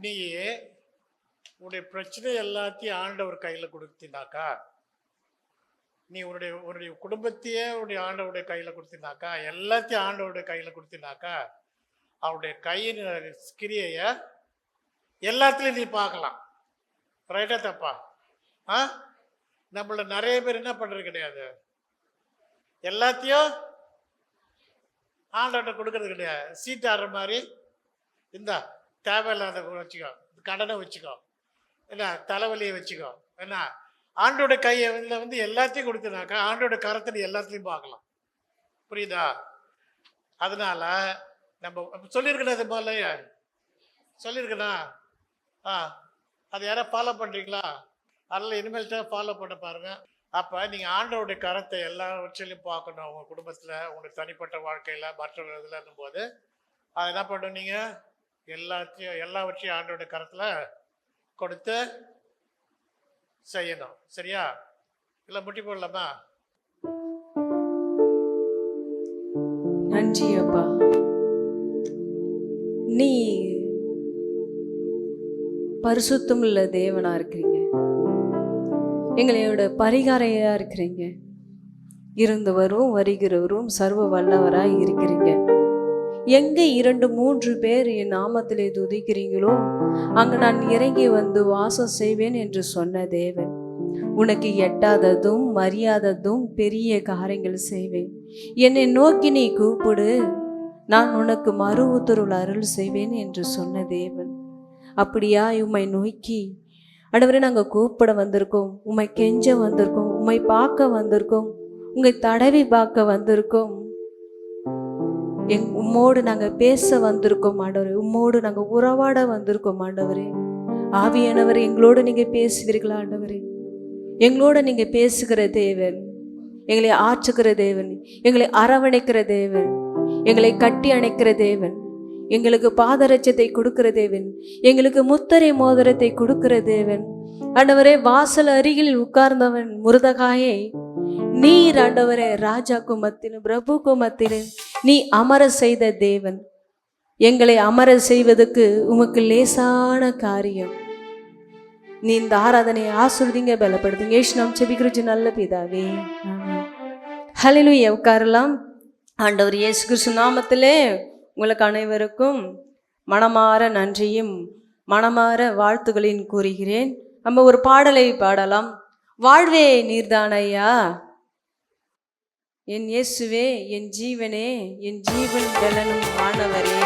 நீ உன்னுடைய பிரச்சனை எல்லாத்தையும் ஆண்டவர் கையில் கொடுத்தினாக்கா, நீ உன்னுடைய குடும்பத்தையே உன்னுடைய ஆண்டவருடைய கையில் கொடுத்தினாக்கா, எல்லாத்தையும் ஆண்டவருடைய கையில் கொடுத்தினாக்கா, அவருடைய கையின் கிரியைய எல்லாத்துலேயும் நீ பார்க்கலாம். ரைட்டா தப்பா? நம்மள நிறைய பேர் என்ன பண்ணுறது கிடையாது, எல்லாத்தையும் ஆண்டவர்கிட்ட கொடுக்கறது கிடையாது. சீட்டு ஆடுற மாதிரி இந்தா தேவையில்லாத வச்சுக்கோ, கடனை வச்சுக்கோ, என்ன தலைவலியை வச்சுக்கோ, என்ன ஆண்டோட கையை வந்து எல்லாத்தையும் கொடுத்தனாக்கா ஆண்டோட கரத்தை எல்லாத்துலேயும் பார்க்கலாம். புரியுதா? அதனால நம்ம சொல்லியிருக்கணும், அது போல சொல்லியிருக்கணும். அது யாராவது ஃபாலோ பண்ணுறீங்களா? அதெல்லாம் இனிமேல் தான் ஃபாலோ பண்ண பாருங்கள். அப்போ நீங்கள் ஆண்டவருடைய கரத்தை எல்லா வச்சிலையும் பார்க்கணும். உங்கள் குடும்பத்தில், உங்களுக்கு தனிப்பட்ட வாழ்க்கையில், மற்றவர்கள் இதில் இருந்தும்போது அதை என்ன பண்ணணும், நீங்கள் எல்லாவற்றையும் ஆண்டவருடைய கரத்தில் கொடுத்து செய்யணும். சரியா? இல்லை முட்டி போடலாமா? நன்றி அப்பா. நீ பரிசுத்தம் உள்ள தேவனா இருக்கிறீங்க, எங்களோட பரிகாரையா இருக்கிறீங்க, இருந்தவரும் வருகிறவரும் சர்வ வல்லவராய் இருக்கிறீங்க. எங்க 2-3 பேர் என் நாமத்திலே துதிக்கிறீங்களோ அங்கு நான் இறங்கி வந்து வாசம் செய்வேன் என்று சொன்ன தேவன், உனக்கு எட்டாததும் மரியாததும் பெரிய காரியங்கள் செய்வேன். என்னை நோக்கி நீ கூப்பிடு, நான் உனக்கு மறு உத்தரவு அருள் செய்வேன் என்று சொன்ன தேவன், அப்படியா உம்மை நோக்கி ஆண்டவரே நாங்கள் கூப்பிட வந்திருக்கோம், உம்மை கெஞ்ச வந்திருக்கோம், உம்மை பார்க்க வந்திருக்கோம், உங்களை தடவி பார்க்க வந்திருக்கோம், உம்மோடு நாங்கள் பேச வந்திருக்கோம் ஆண்டவரே, உம்மோடு நாங்கள் உறவாட வந்திருக்கோம் ஆண்டவரே. ஆவியானவர் எங்களோடு நீங்கள் பேசுவீர்களா ஆண்டவரே? எங்களோட நீங்கள் பேசுகிற தேவன், எங்களை ஆற்றுகிற தேவன், எங்களை அரவணைக்கிற தேவன், எங்களை கட்டி அணைக்கிற தேவன், எங்களுக்கு பாதரட்சத்தை கொடுக்கிற தேவன், எங்களுக்கு முத்திரை மோதிரத்தை கொடுக்கிற தேவன் ஆண்டவரே. வாசல் அருகில் உட்கார்ந்தவன் முருதகாயை நீர் ஆண்டவரே ராஜாக்கும் மத்தியிலும் பிரபுக்கும் மத்தியிலும் நீ அமர செய்த தேவன். எங்களை அமர செய்வதற்கு உமக்கு லேசான காரியம். நீ இந்த ஆராதனை ஆசீர்வதிங்க, பலப்படுத்துங்க. இயேசு நாமத்தில் ஜெபிக்கிறோம் நல்ல பிதாவே, ஆமென். ஹல்லேலூயா. உட்காரலாம். ஆண்டவர் இயேசு கிறிஸ்து நாமத்திலே உங்களுக்கு அனைவருக்கும் மனமார நன்றியும் மனமார வாழ்த்துக்களையும் கூறுகிறேன். நம்ம ஒரு பாடலை பாடலாம். வாழ்வே நீர்தானையா, என் இயேசுவே, என் ஜீவனே, என் ஜீவன் பலனும் ஆனவரே.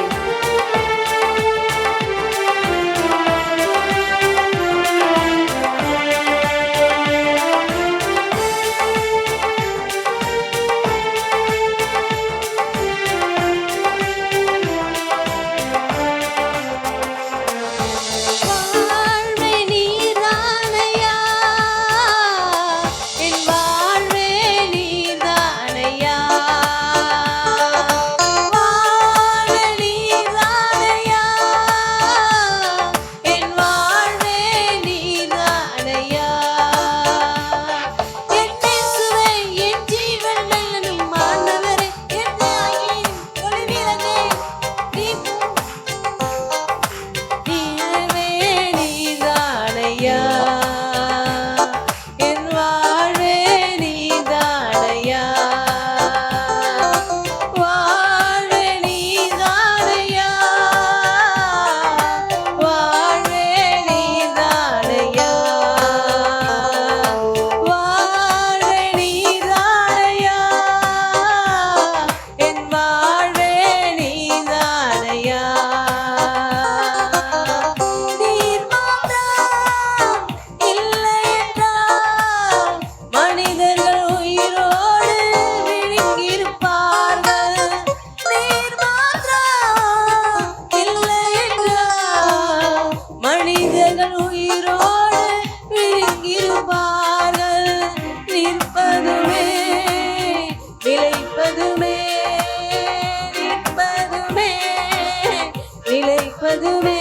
நிலைப்பதுமே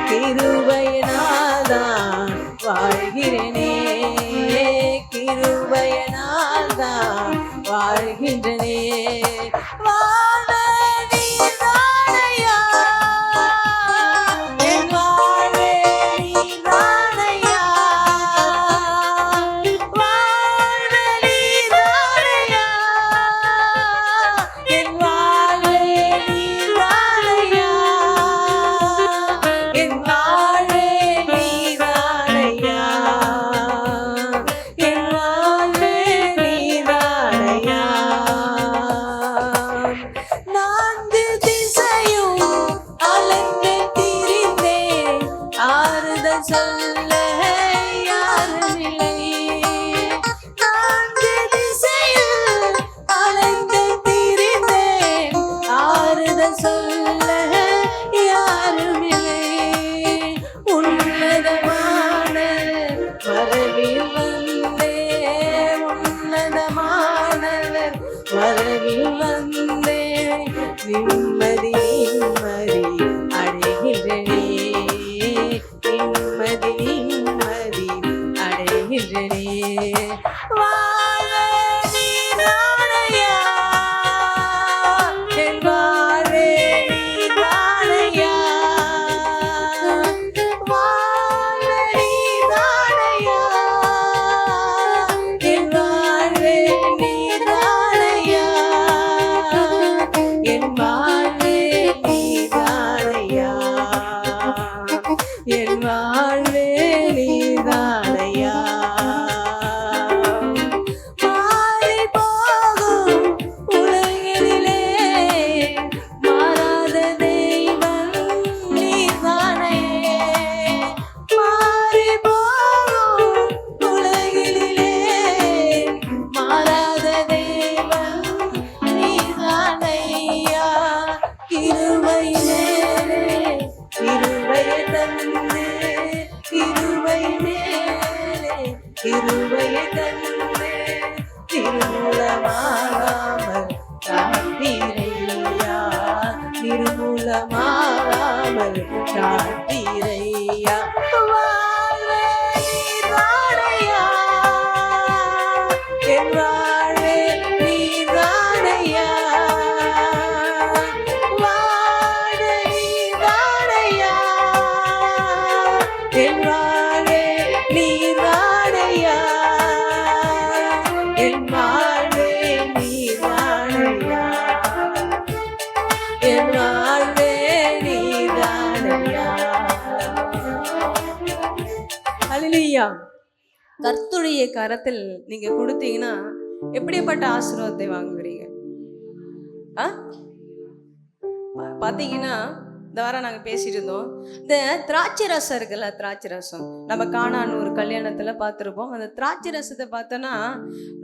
கிருபையினால்தான் வாழ்கிறேனே, கிருபையினால்தான் வாழ்கின்றனே. வாழ்வே நீர்தானையா, என் சொல்ல யாருமில்லை. நான்கு திசையில் அலைந்து திரிந்தேன், ஆறுதல் சொல்ல யாருமில்லை. உன்னதமான வரவில் வந்தே, உன்னதமானவர் வரவில் வந்தே, நிம்மதி நிம்மதி அடைகின்றனே, நிம்மதி நிம்மதி அடைகின்றனே. வாழ நீதானையா, என் வாழ்வே நீதானையா, வாழ நீதானையா, என் வாழ்வே நீதானையா, என் வாழ்வே நீதானையா, என் வாழ்வே நீதானையா. மாறி போகும் உலகினிலே மாறாத தெய்வம் நீதானே. மாறி போகும் உலகினிலே மாறாத தெய்வம் நீதானையா. கிருபை மேலே கிருபையை தந்து, கிருபை மேலே கிருபையை தந்து, திருமூலமாகாமல் காத்தீரையா, திருமூலமாகாமல் காத்தீரையா. வாழ்வே நீதானையா, என் வாழ்வே நீதானையா, வாழ நீதானையா, என் வாழ்வே நீதானையா, என் வாழ்வே நீதானையா, என் வாழ்வே நீதானையா. ஹல்லேலூயா. கர்த்தருடைய கரத்தில் நீங்க கொடுத்தீங்கன்னா எப்படிப்பட்ட ஆசீர்வாதத்தை வாங்குவீங்க? பார்த்தீங்கன்னா இந்த வாரம் நாங்கள் பேசிட்டு இருந்தோம், இந்த திராட்சை ரசம் இருக்குல்ல, திராட்சை ரசம் நம்ம காணான்னு ஒரு கல்யாணத்தில் பார்த்துருப்போம். அந்த திராட்சை ரசத்தை பார்த்தோன்னா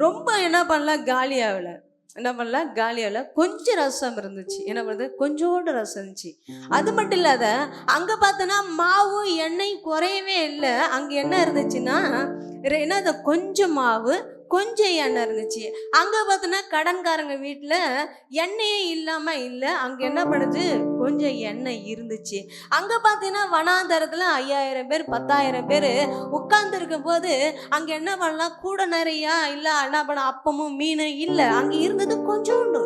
ரொம்ப என்ன பண்ணலாம், காலியாகல, என்ன பண்ணலாம், காலியாகல. கொஞ்சம் ரசம் இருந்துச்சு, என்ன பண்ணுறது, கொஞ்சோண்டு ரசம் இருந்துச்சு. அது மட்டும் இல்லாத அங்கே பார்த்தோன்னா மாவு எண்ணெய் குறையவே இல்லை. அங்கே என்ன இருந்துச்சுன்னா என்னது, கொஞ்சம் மாவு கொஞ்சம் எண்ணெய் இருந்துச்சு. அங்கே பார்த்தோன்னா கடன்காரங்க வீட்டில் எண்ணெயே இல்லாமல் இல்லை, அங்கே என்ன பண்ணுது, கொஞ்சம் எண்ணெய் இருந்துச்சு. அங்கே பார்த்தீங்கன்னா வனாந்தரத்தில் 5000 பேர் 10,000 பேர் உட்கார்ந்துருக்கும் போது அங்கே என்ன பண்ணலாம், கூட நிறையா இல்லை, என்ன பண்ண அப்பமும் மீனும் இல்லை, அங்கே இருந்தது கொஞ்சோண்டு,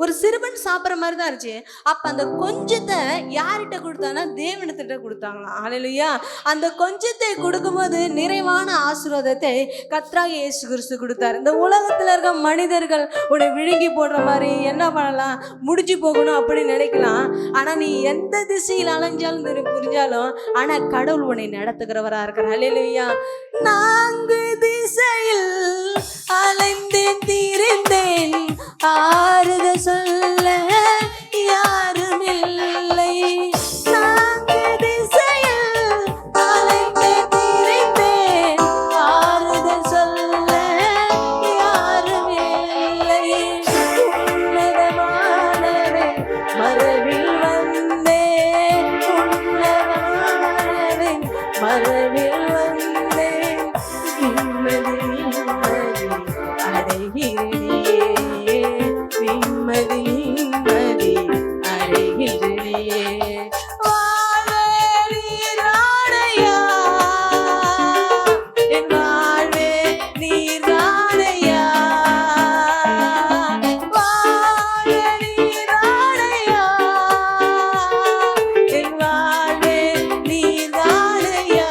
ஒரு சிறுவன் சாப்பிட்ற மாதிரி தான் இருந்துச்சு. அப்போ அந்த கொஞ்சத்தை யார்கிட்ட கொடுத்தாங்கன்னா தேவனத்திட்ட கொடுத்தாங்களாம். ஹல்லேலூயா. அந்த கொஞ்சத்தை கொடுக்கும்போது நிறைவான ஆசீர்வாதத்தை கர்த்தராகிய இயேசு கிறிஸ்து கொடுத்தாரு. இந்த உலகத்தில் இருக்க மனிதர்கள் உன்னை விழுங்கி போடுற மாதிரி என்ன பண்ணலாம், முடிஞ்சு போகணும் அப்படின்னு நினைக்கலாம். ஆனால் நீ எந்த திசையில் அலைஞ்சாலும் புரிஞ்சாலும் ஆனால் கடவுள் உன்னை நடத்துகிறவராக இருக்கிற. ஹல்லேலூயா. நான்கு திசையில் அலைந்தேன் திரிந்தேன், ஆறுதல் சொல்ல யாருமில்லை. நான்கு திசையில் அலைந்தேன் திரிந்தேன், ஆறுதல் சொல்ல யாருமில்லை. உன்னதமானவரே மரபில் வந்தேன், உன்னதமானவரே மரபில் வந்தேன், நிம்மதி நிம்மதி அடைகிறேனே, நிம்மதி நிம்மதி அடைகின்றனே. வாழ்வே நீதானையா, என் வாழ்வே நீதானையா, வாழ நீதானையா, என் வாழ்வே நீதானையா,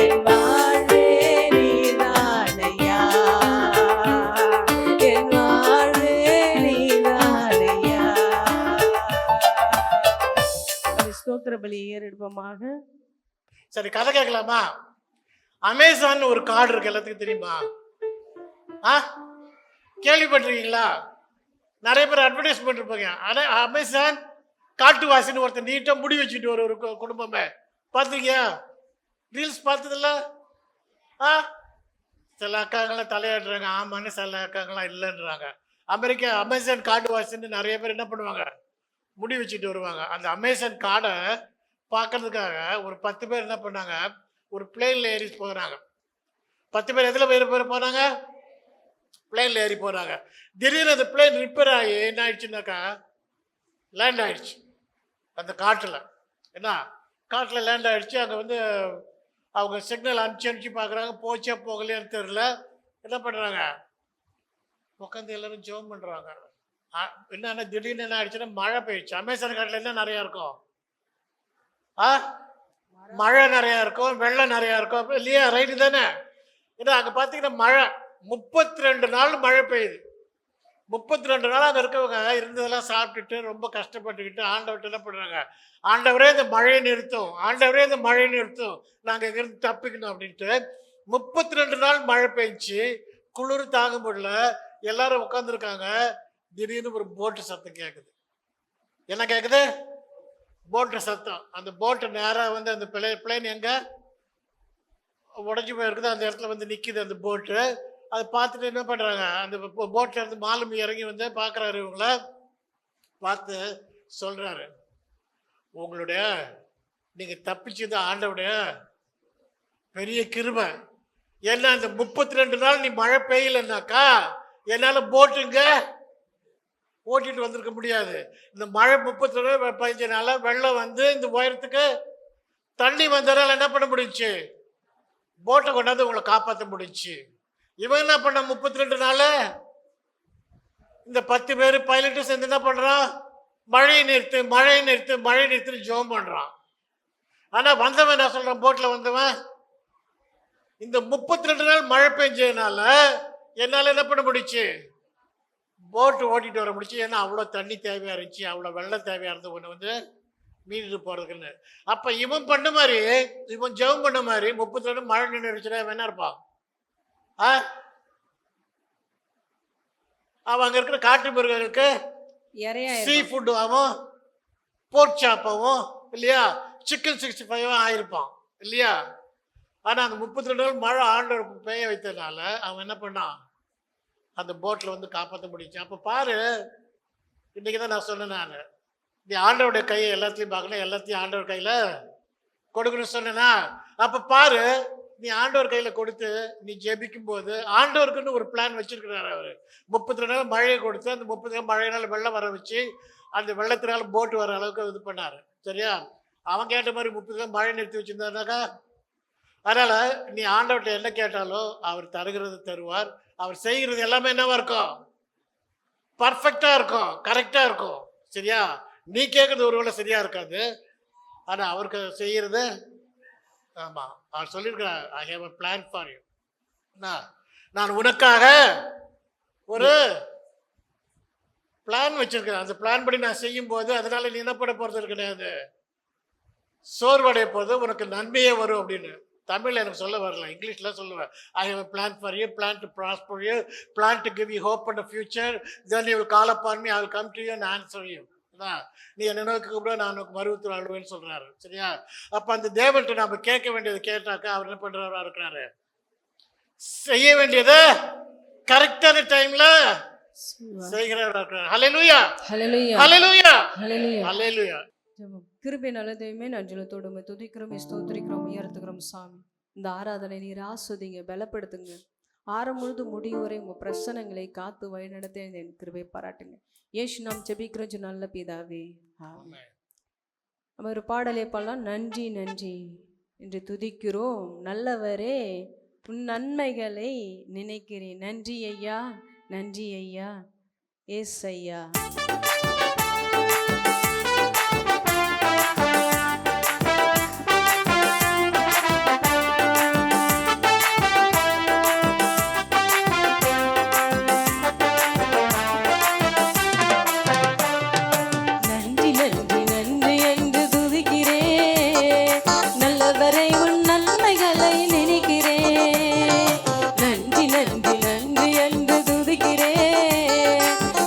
என் வாழ்வே நீதானையா, என் வாழ்வே நீதானையா. ஸ்தோத்திர பலியை ஏறெடுப்போமாக. சரி, கதை கேட்கலாமா? அமேசான் ஒரு கார்டு இருக்கு, எல்லாத்துக்கும் தெரியுமா? கேள்விப்பட்டிருக்கீங்களா? நிறைய பேர் அட்வர்டைஸ்மெண்ட் இருப்பாங்க. ஆனால் அமேசான் காட்டுவாசின்னு ஒருத்தர் நீட்டாக முடி வச்சுட்டு ஒரு குடும்பமே பார்த்துருக்கியா? ரீல்ஸ் பார்த்ததில்ல? ஆ, சில அக்காங்களாம் தலையாடுறாங்க ஆமான்னு, சில அக்காங்களாம் இல்லைன்றாங்க. அமேசான் கார்டு வாசின்னு நிறைய பேர் என்ன பண்ணுவாங்க, முடி வச்சுட்டு வருவாங்க. அந்த அமேசான் கார்டை பார்க்கறதுக்காக ஒரு 10 பேர் என்ன பண்ணாங்க, ஒரு பிளேனில் ஏறி போகிறாங்க. 10 பேர் எதில் போகிறாங்க? பிளேனில் ஏறி போகிறாங்க. திடீர்னு அந்த பிளேன் ரிப்பேர் ஆகி என்ன ஆயிடுச்சுனாக்கா, லேண்ட் ஆயிடுச்சு அந்த காட்டில். என்ன காட்டில் லேண்ட் ஆகிடுச்சு. அங்கே வந்து அவங்க சிக்னல் அனுப்பிச்சு பார்க்குறாங்க, போச்சா போகலையான்னு தெரில. என்ன பண்ணுறாங்க, உட்காந்து எல்லோரும் ஜெபம் பண்ணுறாங்க. என்னன்னா திடீர்னு என்ன ஆயிடுச்சுன்னா மழை பெய்யுச்சு. அமேசான் காட்டில் என்ன நிறையா இருக்கும், மழை நிறையா இருக்கும், வெள்ளம் நிறையா இருக்கும் இல்லையா? ரைட்டு தானே? ஏன்னா அங்கே பார்த்தீங்கன்னா மழை 32 நாள் மழை பெய்யுது. 32 நாள் அங்கே இருக்கவங்க இருந்ததெல்லாம் சாப்பிட்டுட்டு ரொம்ப கஷ்டப்பட்டுக்கிட்டு ஆண்டவர்கிட்ட என்ன பண்ணுறாங்க, ஆண்டவரே இந்த மழையை நிறுத்தும், ஆண்டவரே இந்த மழையை நிறுத்தும், நாங்கள் இங்கேருந்து தப்பிக்கணும் அப்படின்ட்டு. 32 நாள் மழை பெய்ஞ்சி குளிர் தாங்க முடியல, எல்லாரும் உட்காந்துருக்காங்க. திடீர்னு ஒரு போட்டு சத்தம் கேட்குது. என்ன கேட்குது? போட்டு சத்தம். அந்த போட்டு நேராக வந்து அந்த பிளேன் எங்கே உடஞ்சி போயிருக்குது அந்த இடத்துல வந்து நிற்கிது அந்த போட்டு. அதை பார்த்துட்டு என்ன பண்ணுறாங்க, அந்த போட்டில் இருந்து மாலும் இறங்கி வந்து பார்க்குறாரு. இவங்கள பார்த்து சொல்கிறாரு, உங்களுடைய நீங்கள் தப்பிச்சது ஆண்டவுடைய பெரிய கிருபை. ஏன்னா இந்த 32 நாள் நீ மழை பெய்யலைன்னாக்கா என்னால் போட்டுங்க ஓட்டிட்டு வந்திருக்க முடியாது. இந்த மழை 32 பதினஞ்சு வெள்ளம் வந்து இந்த உயரத்துக்கு தண்ணி வந்ததால் என்ன பண்ண முடிஞ்சுச்சு, போட்டை கொண்டாந்து உங்களை காப்பாற்ற முடிஞ்சுச்சு. இவன் என்ன பண்ண 32 நாள் இந்த 10 பேர் பைலட்டும் சேர்ந்து என்ன பண்ணுறான், மழையை நிறுத்து மழையை நிறுத்து மழையை நிறுத்துன்னு ஜெபம் பண்ணுறான். ஆனால் வந்தவன் என்ன சொல்கிறான், போட்டில் வந்தவன் இந்த 32 நாள் மழை பெஞ்சதுனால என்னால் என்ன பண்ண முடிச்சு, போட்டு ஓட்டிகிட்டு வர முடிச்சு. ஏன்னா அவ்வளோ தண்ணி தேவையாக இருந்துச்சு, அவ்வளோ வெள்ளம் தேவையாக இருந்தது ஒன்று வந்து மீறிட்டு போகிறதுக்குன்னு. அப்போ இவன் பண்ண மாதிரி, இவன் ஜெபம் பண்ண மாதிரி 32 மழை நின்றுச்சுன்னா என்ன இருப்பான், அவன் அங்கே இருக்கிற காட்டு மிருகங்களுக்கு சீ ஃபுட்டு ஆகும், போர்க் சாப்பாவும் இல்லையா, சிக்கன் 65 ஆகிருப்பான் இல்லையா. ஆனால் அந்த 32 நாள் மழை ஆண்டவர் பெய்ய வைத்ததுனால அவன் என்ன பண்ணான், அந்த போட்டில் வந்து காப்பாற்ற முடிச்சு. அப்போ பாரு, இன்றைக்கி தான் நான் சொன்னேன், நான் நீ ஆண்டவருடைய கையை எல்லாத்தையும் பார்க்கணும், எல்லாத்தையும் ஆண்டவர் கையில் கொடுக்கணும்னு சொன்னேன்னா. அப்போ பாரு, நீ ஆண்டவர் கையில் கொடுத்து நீ ஜெபிக்கும் போது ஆண்டவருக்குன்னு ஒரு பிளான் வச்சிருக்கிறாரு. அவர் 32 நாள் மழையை கொடுத்து அந்த 30 நாள் மழையினால் வெள்ளம் வர வச்சு அந்த வெள்ளத்தினால போட்டு வர அளவுக்கு இது பண்ணார். சரியா? அவன் கேட்ட மாதிரி 30 நாள் மழை நிறுத்தி வச்சுருந்தாருனாக்கா. அதனால் நீ ஆண்டவர்கிட்ட என்ன கேட்டாலும் அவர் தருகிறது தருவார். அவர் செய்கிறது எல்லாமே என்னவா இருக்கும், பர்ஃபெக்டாக இருக்கும், கரெக்டாக இருக்கும். சரியா? நீ கேட்குறது ஒருவேளை சரியாக இருக்காது, ஆனால் அவருக்கு செய்கிறது. ஆமாம், அவர் சொல்லியிருக்கிறார், I have a plan for you. நான் உனக்காக ஒரு பிளான் வச்சிருக்கிறேன். அந்த பிளான் படி நான் செய்யும் போது அதனால நீ என்ன பண்ண போகிறது கிடையாது, சோர்வடைய போது உனக்கு நன்மையே வரும் அப்படின்னு. தமிழில் எனக்கு சொல்ல வரல, இங்கிலீஷில் சொல்லுவேன். I have a plan for you, plan to prosper you, plan to give you hope and future, then you will call upon me, I will come to you and answer you. நீ என்ன நோக்கி கூப்பிட நான் உனக்கு மறுத்து வாழ்வேன்னு சொல்கிறாரு. சரியா? அப்போ அந்த தேவன்கிட்ட நம்ம கேட்க வேண்டியது கேட்டாக்கா அவர் என்ன பண்ணுறவரா இருக்கிறாரு, செய்ய வேண்டியதை கரெக்டான டைமில் செய்கிறவரா இருக்கிறார். ஹல்லேலூயா, ஹல்லேலூயா, ஹல்லேலூயா, ஹல்லேலூயா, ஹல்லேலூயா. கிருபை நல்ல தெய்வமே, நன்றி துதிக்கிறோம், ஸ்தோத்திரிக்கிறோம், உயர்த்துகிறோம் சாமி. இந்த ஆராதனை நீர் ஆஸ்வதிங்க, பலப்படுத்துங்க. ஆரம் முழுது முடிவு வரை உங்கள் பிரசனங்களை காத்து வழிநடத்த என் கிருபை பாராட்டுங்க. ஏசு நாம் ஜெபிக்கிறோம் நல்ல பிதாவே, ஆமென். நம்ம ஒரு பாடலை பாடலாம். நன்றி நன்றி என்று துதிக்கிறோம் நல்லவரே, உன் நன்மைகளை நினைக்கிறேன். நன்றி ஐயா, நன்றி ஐயா, ஏஸ் ஐயா.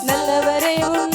நல்லவரே உன்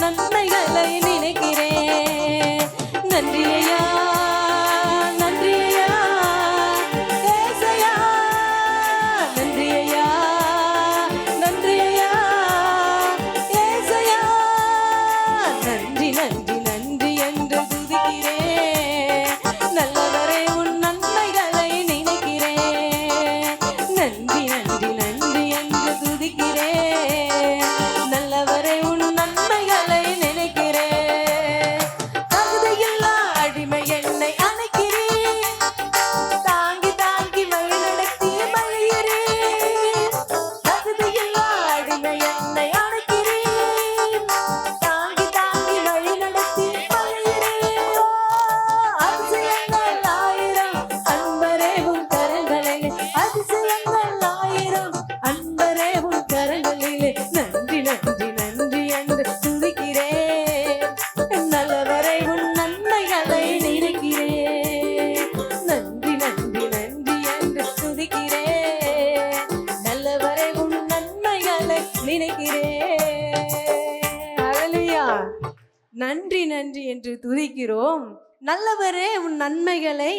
நன்றி நன்றி என்று துதிக்கிறோம். நல்லவரே உன் நன்மைகளை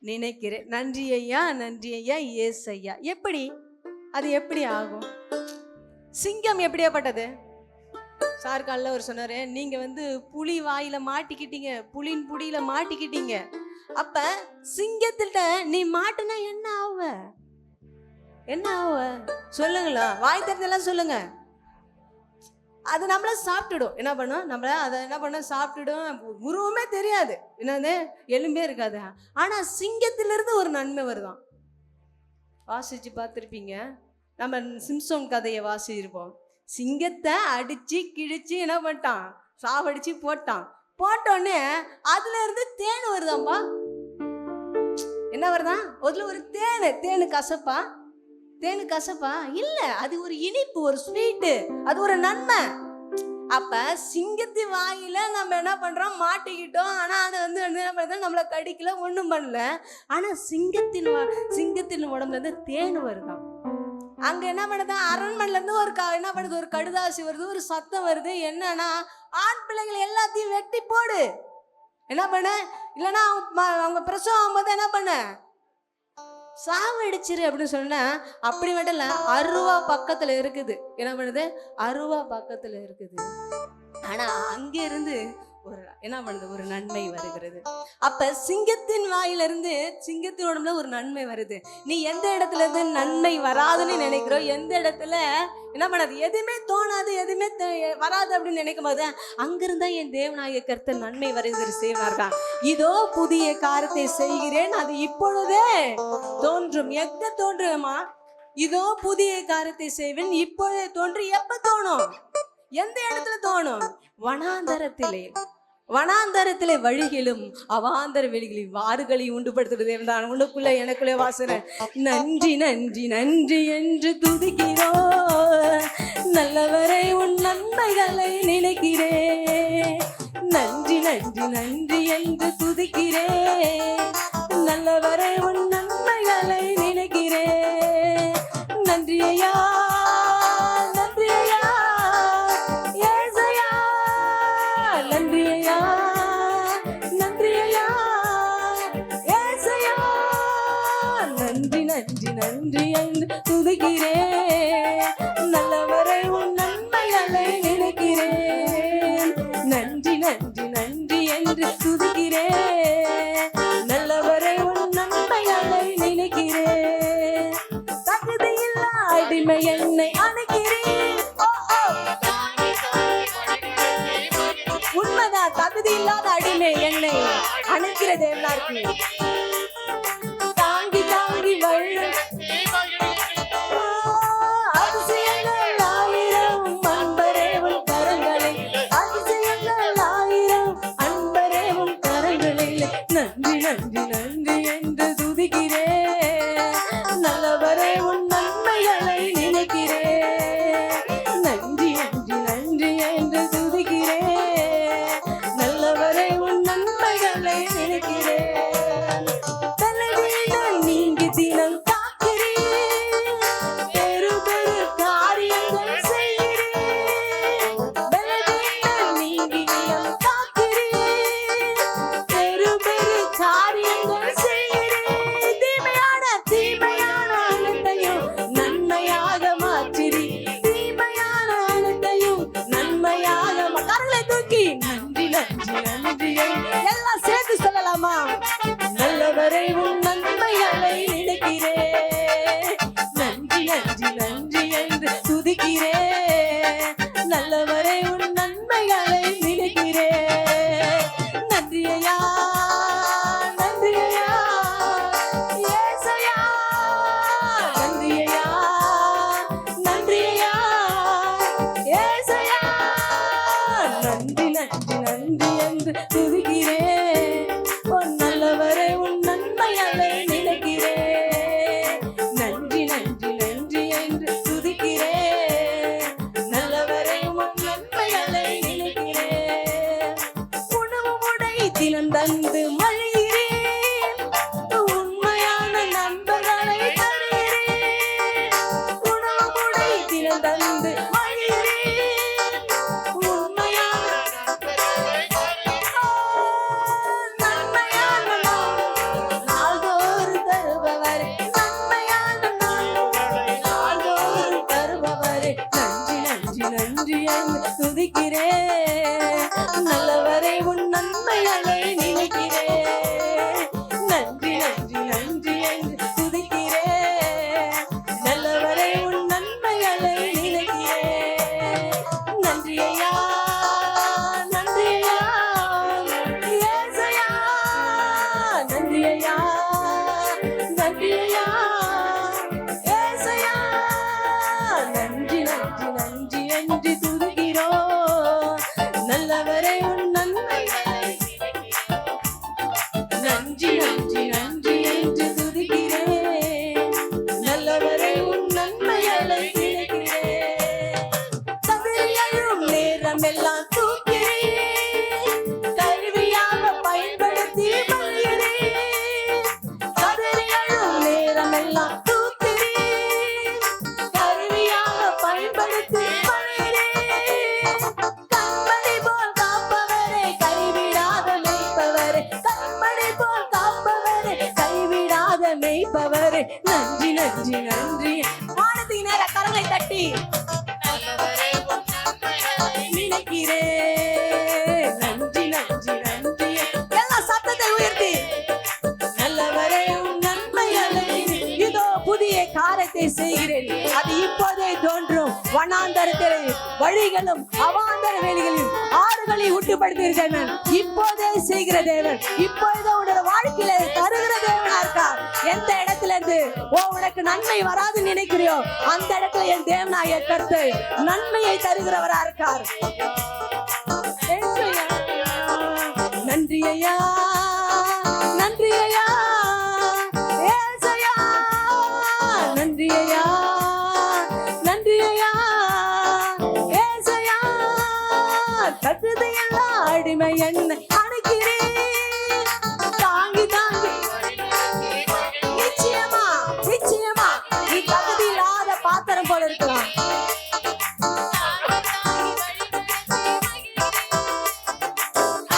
நினைக்கிறேன். நன்றி ஐயா, நன்றி ஐயா, ஏசு ஐயா. எப்படி அது எப்படி ஆகும்? சிங்கம் எப்படியாப்பட்டது? சார் காலில் அவர் சொன்னாரு, நீங்க புலி வாயில மாட்டிக்கிட்டீங்க, புலின் புடியில மாட்டிக்கிட்டீங்க. அப்ப சிங்கத்திட்ட நீ மாட்டுனா என்ன ஆவ? என்ன ஆவ சொல்லுங்களா? வாய் தெரிஞ்செல்லாம் சொல்லுங்க. அது நம்மள சாப்பிட்டுடும். என்ன பண்ணும்? நம்மள அதை என்ன பண்ண சாப்பிட்டுடும். உருவமே தெரியாது, என்னது எலும்பே இருக்காது. ஆனா சிங்கத்திலிருந்து ஒரு நன்மை வருதான். வாசிச்சு பார்த்துருப்பீங்க. நம்ம சிம்சோன் கதையை வாசிச்சிருப்போம். சிங்கத்தை அடிச்சு கிழிச்சு என்ன பண்ணிட்டான்? சாவடிச்சு போட்டான். போட்டோடனே அதுல இருந்து தேன் வருதாம்பா. என்ன வருதான்? அதுல ஒரு தேனு. தேனு கசப்பா? தேனு கசப்பா இல்ல, அது ஒரு இனிப்பு, ஒரு ஸ்வீட்டு, அது ஒரு நன்மை. அப்ப சிங்கத்து வாயில நம்ம என்ன பண்றோம்? மாட்டிக்கிட்டோம். ஆனா அது என்ன பண்ணுறது? நம்மளை கடிக்கல, ஒண்ணும் பண்ணல. ஆனா சிங்கத்தின் உடம்புல இருந்து தேன் வருதான். அங்க என்ன பண்ணுது? அரண்மனைல இருந்து என்ன பண்ணுது? ஒரு கடுதாசி வருது, ஒரு சத்தம் வருது. என்னன்னா, ஆண் பிள்ளைகள் எல்லாத்தையும் வெட்டி போடு. என்ன பண்ண? இல்லைன்னா அவங்க பிரசவம் ஆகும்போது என்ன பண்ண? சாவடிச்சிரு அப்படின்னு சொன்னா, அப்படி மட்டும் இல்ல, அருவா பக்கத்துல இருக்குது. என்ன பண்ணுது? அருவா பக்கத்துல இருக்குது. ஆனா அங்க இருந்து என்ன பண்ணுது? ஒரு நன்மை வருகிறது. அப்ப சிங்கத்தின் வாயிலிருந்து, சிங்கத்தின் உடம்புல ஒரு நன்மை வருது. நீ எந்த இடத்துல இருந்து நன்மை வராதுன்னு நினைக்கிறோ, எந்த இடத்துல என்ன பண்ணாது, எதுவுமே தோணாது, எதுவுமே வராது அப்படின்னு நினைக்கும் போது, அங்கிருந்தா என் தேவனாகிய கர்த்தர் நன்மை வருகிறது செய்வார்கள். இதோ புதிய காரியத்தை செய்கிறேன், அது இப்பொழுதே தோன்றும். எங்க தோன்றுமா? இதோ புதிய காரியத்தை செய்வேன், இப்பொழுதே தோன்று. எப்ப தோணும்? எந்த இடத்துல தோணும்? வனாந்தரத்திலே. வனாந்தரத்திலே வழிகளும் அவாந்தர வெளிகளில் வாறுகளை உண்டுபடுத்துறது தான். உனக்குள்ள எனக்குள்ளே வாசனை. நன்றி நன்றி நன்றி என்று துதிக்கிறோம். நல்லவரை உன் நன்மைகளை நினைக்கிறேன். நன்றி நன்றி நன்றி என்று துதிக்கிறேன். நல்லவரை உன் நன்மைகளை நினைக்கிறேன். நன்றி ஐயா, நன்றி ஐயா, ஏசையா, நன்றி ஐயா, நன்றி ஐயா, ஏசையா. நன்றி நன்றி நன்றி என்று துதிக்கிறேன். நல்லவரை உன் நன்மைகளை நினைக்கிறேன். நன்றி நன்றி நன்றி என்று துதிக்கிறேன். நல்லவரை உன் நன்மைகளை நினைக்கிறேன். தகுதியில்லா அடிமை என்னை அணைக்கிறேன். உண்மைதான், தகுதி இல்லாத அடிமை என்னை அணைக்கிற தேவனா இருக்கு. தாங்கி தாங்கி வள்ளும் அதிசயங்கள் ஆயிரம் அன்பரே உன் கரங்களில். அதிசயங்கள் ஆயிரம் அன்பரே உன் கரங்களில். நன்றி நன்றி நன்றி என்று துதிக்கிறேன். நல்லவரே உன் நன்மைகளை நினைக்கிறேன். நன்றி நன்றி நன்றி என்று துதிக்கிறேன். நல்லவரை உன் நன்மைகளை நினைக்கிறேன். தலைவீழல் நீங்கி தினம் காக்கிறேன். பெரு பெரு காரியங்கள் செய்கிறேன். பலவீழல் நீங்கி தினம் காக்கிறேன். பெரு பெரு காரியங்கள் செய்கிறேன். தீமையான அனைத்தையும் நன்மையாக மாற்றிரி. தீமையான அனைத்தையும் நன்மையாக கரங்களை தூக்கி நன்றி நன்றி நன்றி எல்லாம் சேர்த்து சொல்லலாமா? நல்லவரை உன் நன்மைகளை நினைக்கிறேன். நன்றி நன்றி நன்றி என்று துதிக்கிறேன். நல்லவரை உன் நன்மைகளை நினைக்கிறேன். நன்றி ஐயா, நன்றி ஐயா, ஏசையா. நன்றி ஐயா, நன்றி ஐயா, ஏசையா. நன்றி நன்றி நன்றி என்று துதிக்கிறேன். உன் நல்லவரை உன் நன்மைகளை நினைக்கிறேன். நன்றி நன்றி நன்றி என்று துதிக்கிறேன். நல்லவரை உன் நன்மைகளை நினைக்கிறேன். உணவு உடை தினம் தந்து மழிகிறேன். உண்மையான நண்பர்களை தருகிறேன். உணவு உடை தினம் தந்து மழிகிறேன். உண்மையான நண்பர்களை உன் நன்மைகளை நினைக்கிறேன். நன்றி நன்றி நன்றி என்று துதிக்கிறேன். நல்லவரை உன் நன்மைகளை நினைக்கிறேன். நன்றி ஐயா, நன்றி ஐயா, ஏசையா. நன்றி ஐயா, நன்றி ஐயா, ஏசையா. நன்றி நன்றி நன்றி என்று துதிக்கிறோம். நல்லவரை உன் நன்மைகளை நன்றி நன்றி நன்றி என்று துதிக்கிறேன். நல்லவரை உன் நன்மைகளை நினைக்கிறேன். தவிழையும் நேரமெல்லாம் தூக்கிறேன். கருவியாக பயன்படுத்தி மகிழ்கிறேன். தவிழையும் நேரமெல்லாம் தூக்கிறேன். கருவியாக பயன்படுத்தி மகிழ்கிறேன். கண்மணி போல் காப்பவரே, கைவிடாத மேய்ப்பவரே. கண்மணி போல் காப்பவரே, கைவிடாத மேய்ப்பவரே. நன்றி நன்றி நன்றி. வானத்தின் நேர கரங்களை தட்டி நினைக்கிறேன். நன்றி நன்றி நன்றி. எல்லாம் சத்தத்தை உயர்த்தி நல்லவரே உன் நன்மைகளை இதோ புதிய காரியத்தை செய்கிறேன். அது இப்போதே தோன்றும். வனாந்தரத்தில் வழிகளும் அவாந்தர வேலிகளில் ஆறுகளை ஊட்டுப்படுத்தியிருக்கேன். நான் இப்போதே செய்கிற தேவன், இப்போதே உன்னோட வாழ்க்கையில தருகிற தேவனா இருக்கார். எந்த இடத்துல இருந்து உனக்கு நன்மை வராது நினைக்கிறியோ அந்த இடத்துல என் தேவனாய கர்த்தர் நன்மையை தருகிறவரா இருக்கார். நன்றி ஐயா, நன்றி ஐயா, ஏசையா. நன்றி ஐயா, நன்றி ஐயா, ஏசையா. தகுதி எல்லாம் அடிமை என்னை அணைக்கிறேன். தாங்கி தாங்கி நிச்சயமா நிச்சயமா நீ தகுதி இல்லாத பாத்திரம் போல இருக்கலாம்.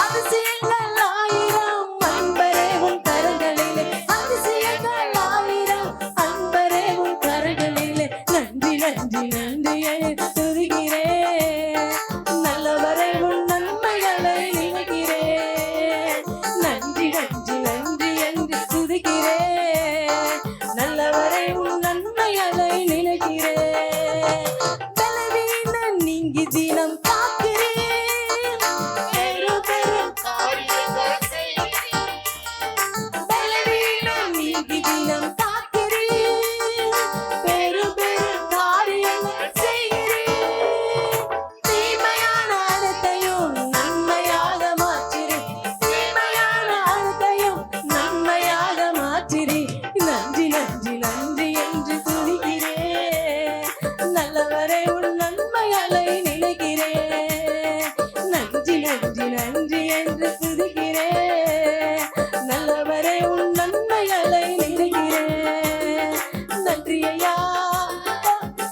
அதிசயங்கள் ஆயிரம் அன்பரே உன் கரங்களிலே. அதிசயங்கள் ஆயிரம் அன்பரே உன் கரங்களிலே. நன்றி நன்றி நன்றி என்று துதிக்கிறேன். நல்லவரை உன் நன்மைகளை நினைக்கிறேன். நன்றி நன்றி நன்றி என்று துதிக்கிறேன். நல்லவரை உன் நன்மைகளை நினைக்கிறேன். பலவீன நீங்கி தினம் காக்கிறேன். பெரு பெரும் பலவீன நீங்கி தினம் காக்கிறேன். பெரு பெரும் காரியங்கள் செய்கிறேன். தீமையான அனைத்தையும் நன்மையாக மாற்றிறேன். தீமையான அனைத்தையும் நன்மையாக மாற்றிறேன். நன்றி நன்றி நன்றி என்று துதிக்கிறேன். நல்லவரை உன் நன்மைகளை நினைக்கிறேன். நன்றி நன்றி நன்றி என்று துதிக்கிறேன். நல்லவரை உன் நன்மைகளை நினைக்கிறேன். நன்றி ஐயா,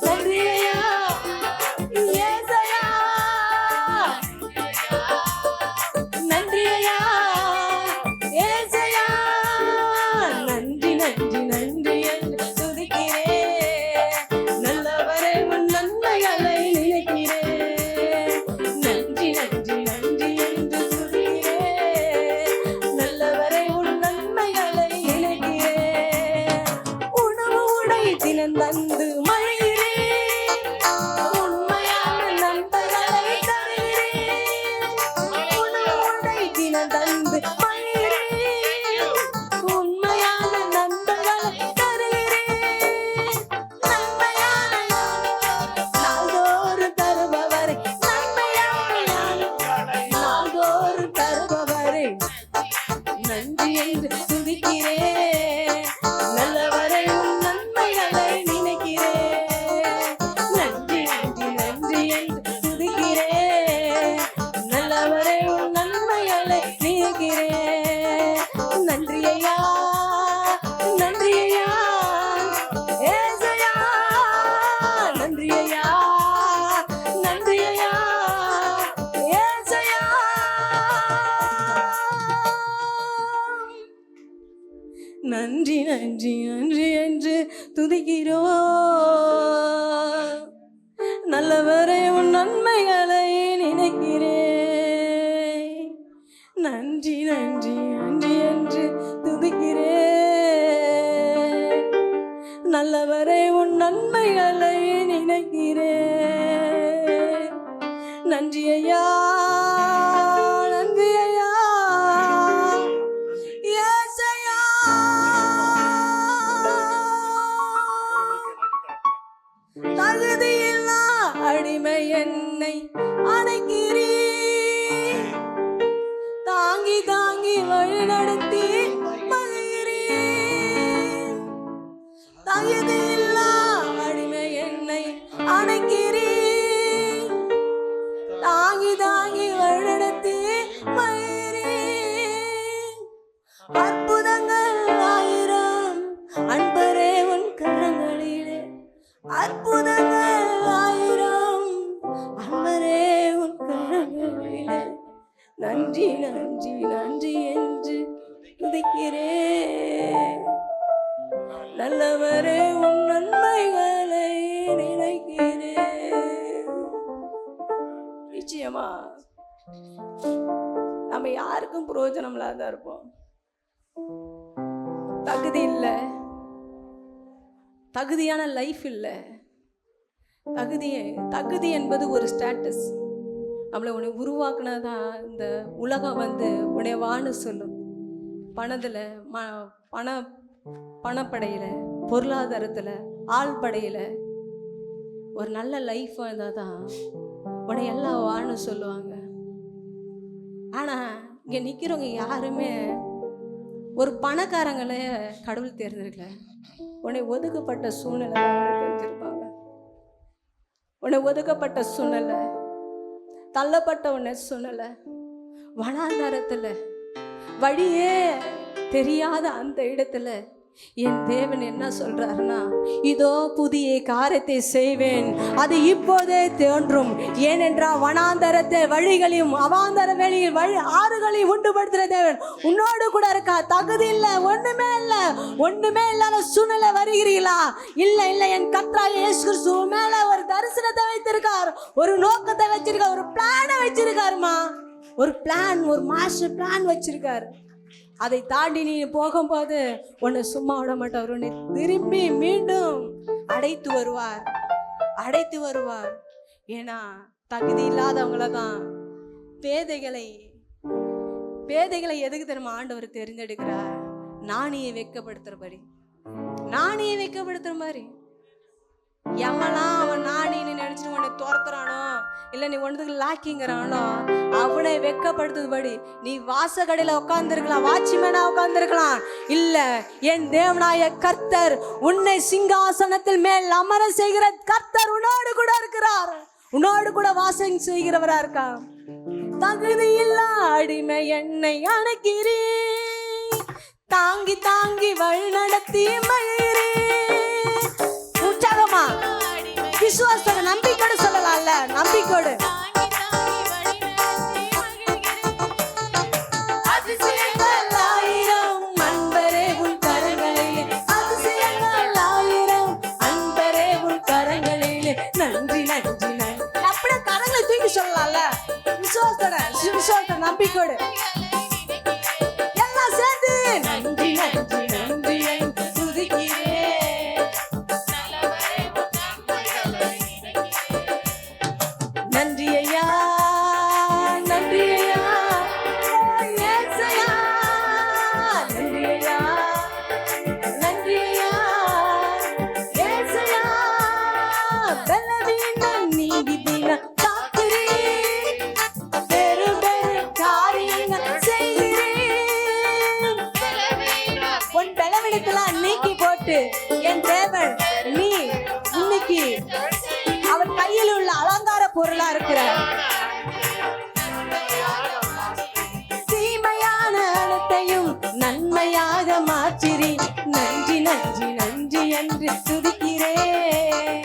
நன்றி ஐயா, ஏசையா. நன்றி ஐயா, ஏசையா. நன்றி நன்றி நன்றி என்று துதிக்கிறேன். நல்லவரை உன் நன்மைகளை நினைக்கிறேன். நன்றி நன்றி நன்றி என்று துதிக்கிறேன். நல்லவரை உன் நன்மைகளை நினைக்கிறேன். உணவு உடை தினம் தந்து மகிழ்கிறேன். உண்மையான நண்பர்களை தருகிறேன். உணவு உடை தினம் தந்து மகிழ்கிறேன். உண்மையான நண்பர்களை தருகிறேன். நன்மையான நாள்தோறும் தருபவரை. நன்மையான நாள்தோறும் தருபவரை. நன்றி என்று துதிக்கிறேன். நல்லவரை உன் நன்மைகளை நினைக்கிறேன். நன்றி நன்றி நன்றி என்று துதிக்கிறேன். நல்லவரை உன் நன்மைகளை நினைக்கிறேன். நன்றி ஐயா, நன்றி ஐயா, ஏசையா. நன்றி ஐயா, நன்றி ஐயா, ஏசையா. நன்றி நன்றி நன்றி என்று துதிக்கிறோம். நல்லவரை உன் நன்மைகளை நினைக்கிறேன். நன்றி நன்றி நன்றி என்று துதிக்கிறேன். நல்லவரே உன் நன்மைகளை நினைக்கிறேன். நன்றி ஐயா, நன்றி ஐயா, ஏசையா. தகுதியில்லா அடிமை என்னை அணைக்கிறீர். தாங்கி தாங்கி வழிநடத்தி மகிழ்கிறீர். தகுதியில்லா அடிமை என்னை அணைக்கிறீர். தாங்கி தாங்கி வழிநடத்தி மகிழ்கிறீர். அற்புதங்கள் ஆயிரம் அன்பரே உன் கரங்களிலே. அற்புதங்கள் ஆயிரம் அன்பரே உன் கரங்களிலே. நன்றி நன்றி நன்றி என்று துதிக்கிறேன். நல்லவரே உன் நன்மைகளை நினைக்கிறேன். நிச்சயமா நம்ம யாருக்கும் பிரயோஜனம் இல்லாத இருப்போம். தகுதி இல்லை, தகுதியான லைஃப் இல்லை. தகுதி என்பது ஒரு ஸ்டேட்டஸ். நம்மளை உன்னை உருவாக்குனதான் இந்த உலகம் உன்னை வான்னு சொல்லும். பணத்தில் பணப்படையில், பொருளாதாரத்தில், ஆள் படையில் ஒரு நல்ல லைஃப் இருந்தால் தான் உன்னை எல்லாம் வான்னு சொல்லுவாங்க. ஆனால் இங்கே நிற்கிறவங்க யாருமே ஒரு பணக்காரங்களை கடவுள் தேர்ந்தெடுக்கல. உன்னை ஒதுக்கப்பட்ட சூழ்நிலை தான் உன்னை தெரிஞ்சிருப்பாங்க. உன்னை ஒதுக்கப்பட்ட சூழ்நிலை, தள்ளப்பட்ட உன்னை சூழ்நிலை, வனாந்தரத்தில் வழியே தெரியாத அந்த இடத்துல என் தேவன் என்ன சொல்றாருன்னா, இதோ புதிய காரியத்தை செய்வேன், அது இப்போதே தோன்றும். ஏனென்றால் வனாந்தரத்தை வழிகளையும் அவாந்தர வெளியில் ஆறுகளையும் உண்டுபடுத்துகிற தேவன் உன்னோடு கூட இருக்கா. தகுதி இல்லை, ஒண்ணுமே இல்லாத சூழ்நிலை வருகிறீங்களா? இல்லை, என் கர்த்தராகிய இயேசு கிறிஸ்து மேல ஒரு தரிசனத்தை வைத்திருக்கார், ஒரு நோக்கத்தை வச்சிருக்கார், ஒரு பிளானை வச்சிருக்காருமா. ஒரு மாஸ்டர் பிளான் வச்சிருக்காரு. அதை தாண்டி நீ போகும்போது உன்னை சும்மா விட மாட்டார். உன்னை திரும்பி மீண்டும் அடைத்து வருவார். ஏன்னா தகுதி இல்லாதவங்கள தான் பேதைகளை எதுக்கு தெரியுமா ஆண்டவர் தெரிந்தெடுக்கிறார்? நாணியை வெட்கப்படுத்துற மாதிரி. எவெல்லாம் அவன் நாணின்னு நினைச்சிட்டு உன்னை துரத்துறானோ, இல்லை நீ ஒன்றுக்கு லாக்கிங்கிறானோ, அவனை வெட்கப்படுத்துபடி நீ வாசக்கடையில் உட்காந்துருக்கலாம், வாட்ச்மேனா உட்காந்துருக்கலாம். இல்லை, என் தேவனாய கர்த்தர் உன்னை சிங்காசனத்தில் மேல் அமர செய்கிற கர்த்தர் உன்னோடு கூட இருக்கிறார், உன்னோடு கூட வாசம் செய்கிறவரா இருக்கா. தகுதியில்லா அடிமை என்னை அணைக்கிறீ, தாங்கி தாங்கி வழி நடத்தி மகிழ்கிறீ. உற்சாகமா விசுவாசத்தோட நம்பிக்கையோடு சொல்லலாம்ல, நம்பிக்கையோடு. அதிசயங்கள் ஆயிரம் அன்பரே உன் கரங்களிலே, அதிசயங்கள் ஆயிரம் அன்பரே உன் கரங்களிலே. நன்றி நன்றி நன்றி. அப்படியே கரங்களை தூக்கி சொல்லலாம்ல, விசுவாசத்தோட நம்பிக்கையோடு எல்லாம் சேர்ந்து நன்றி நன்றி நன்றி என்று துதிக்கிறேன். நன்றி ஐயா, நன்றி ஐயா, ஏசையா. நன்றி ஐயா, நன்றி ஐயா, ஏசையா. பலவீன நீதிதின காக்கிறீர், பெரு காரியங்கள் செய்கிறீர். உன் பலவீனத்தெல்லாம் நீக்கி போட்டு என் தேவன் நீ இன்னைக்கு அவர் கையில் உள்ள அலங்கார பொருளா இருக்கிற தீமையான அனைத்தையும் நன்மையாக மாற்றிரி. நன்றி நன்றி நன்றி என்று துதிக்கிறேன்.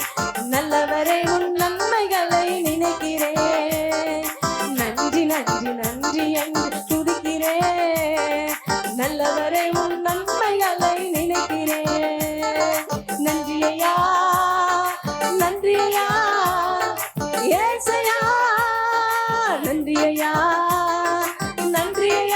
நல்லவரை உன் நன்மைகளை நினைக்கிறேன். நன்றி நன்றி நன்றி என்று துதிக்கிறேன். நல்லவரை உன் நன்மைகளை நினைக்கிறேன். நன்றி ஐயா, நன்றி ஐயா, ஏசையா. நன்றி ஐயா, நன்றி ஐயா.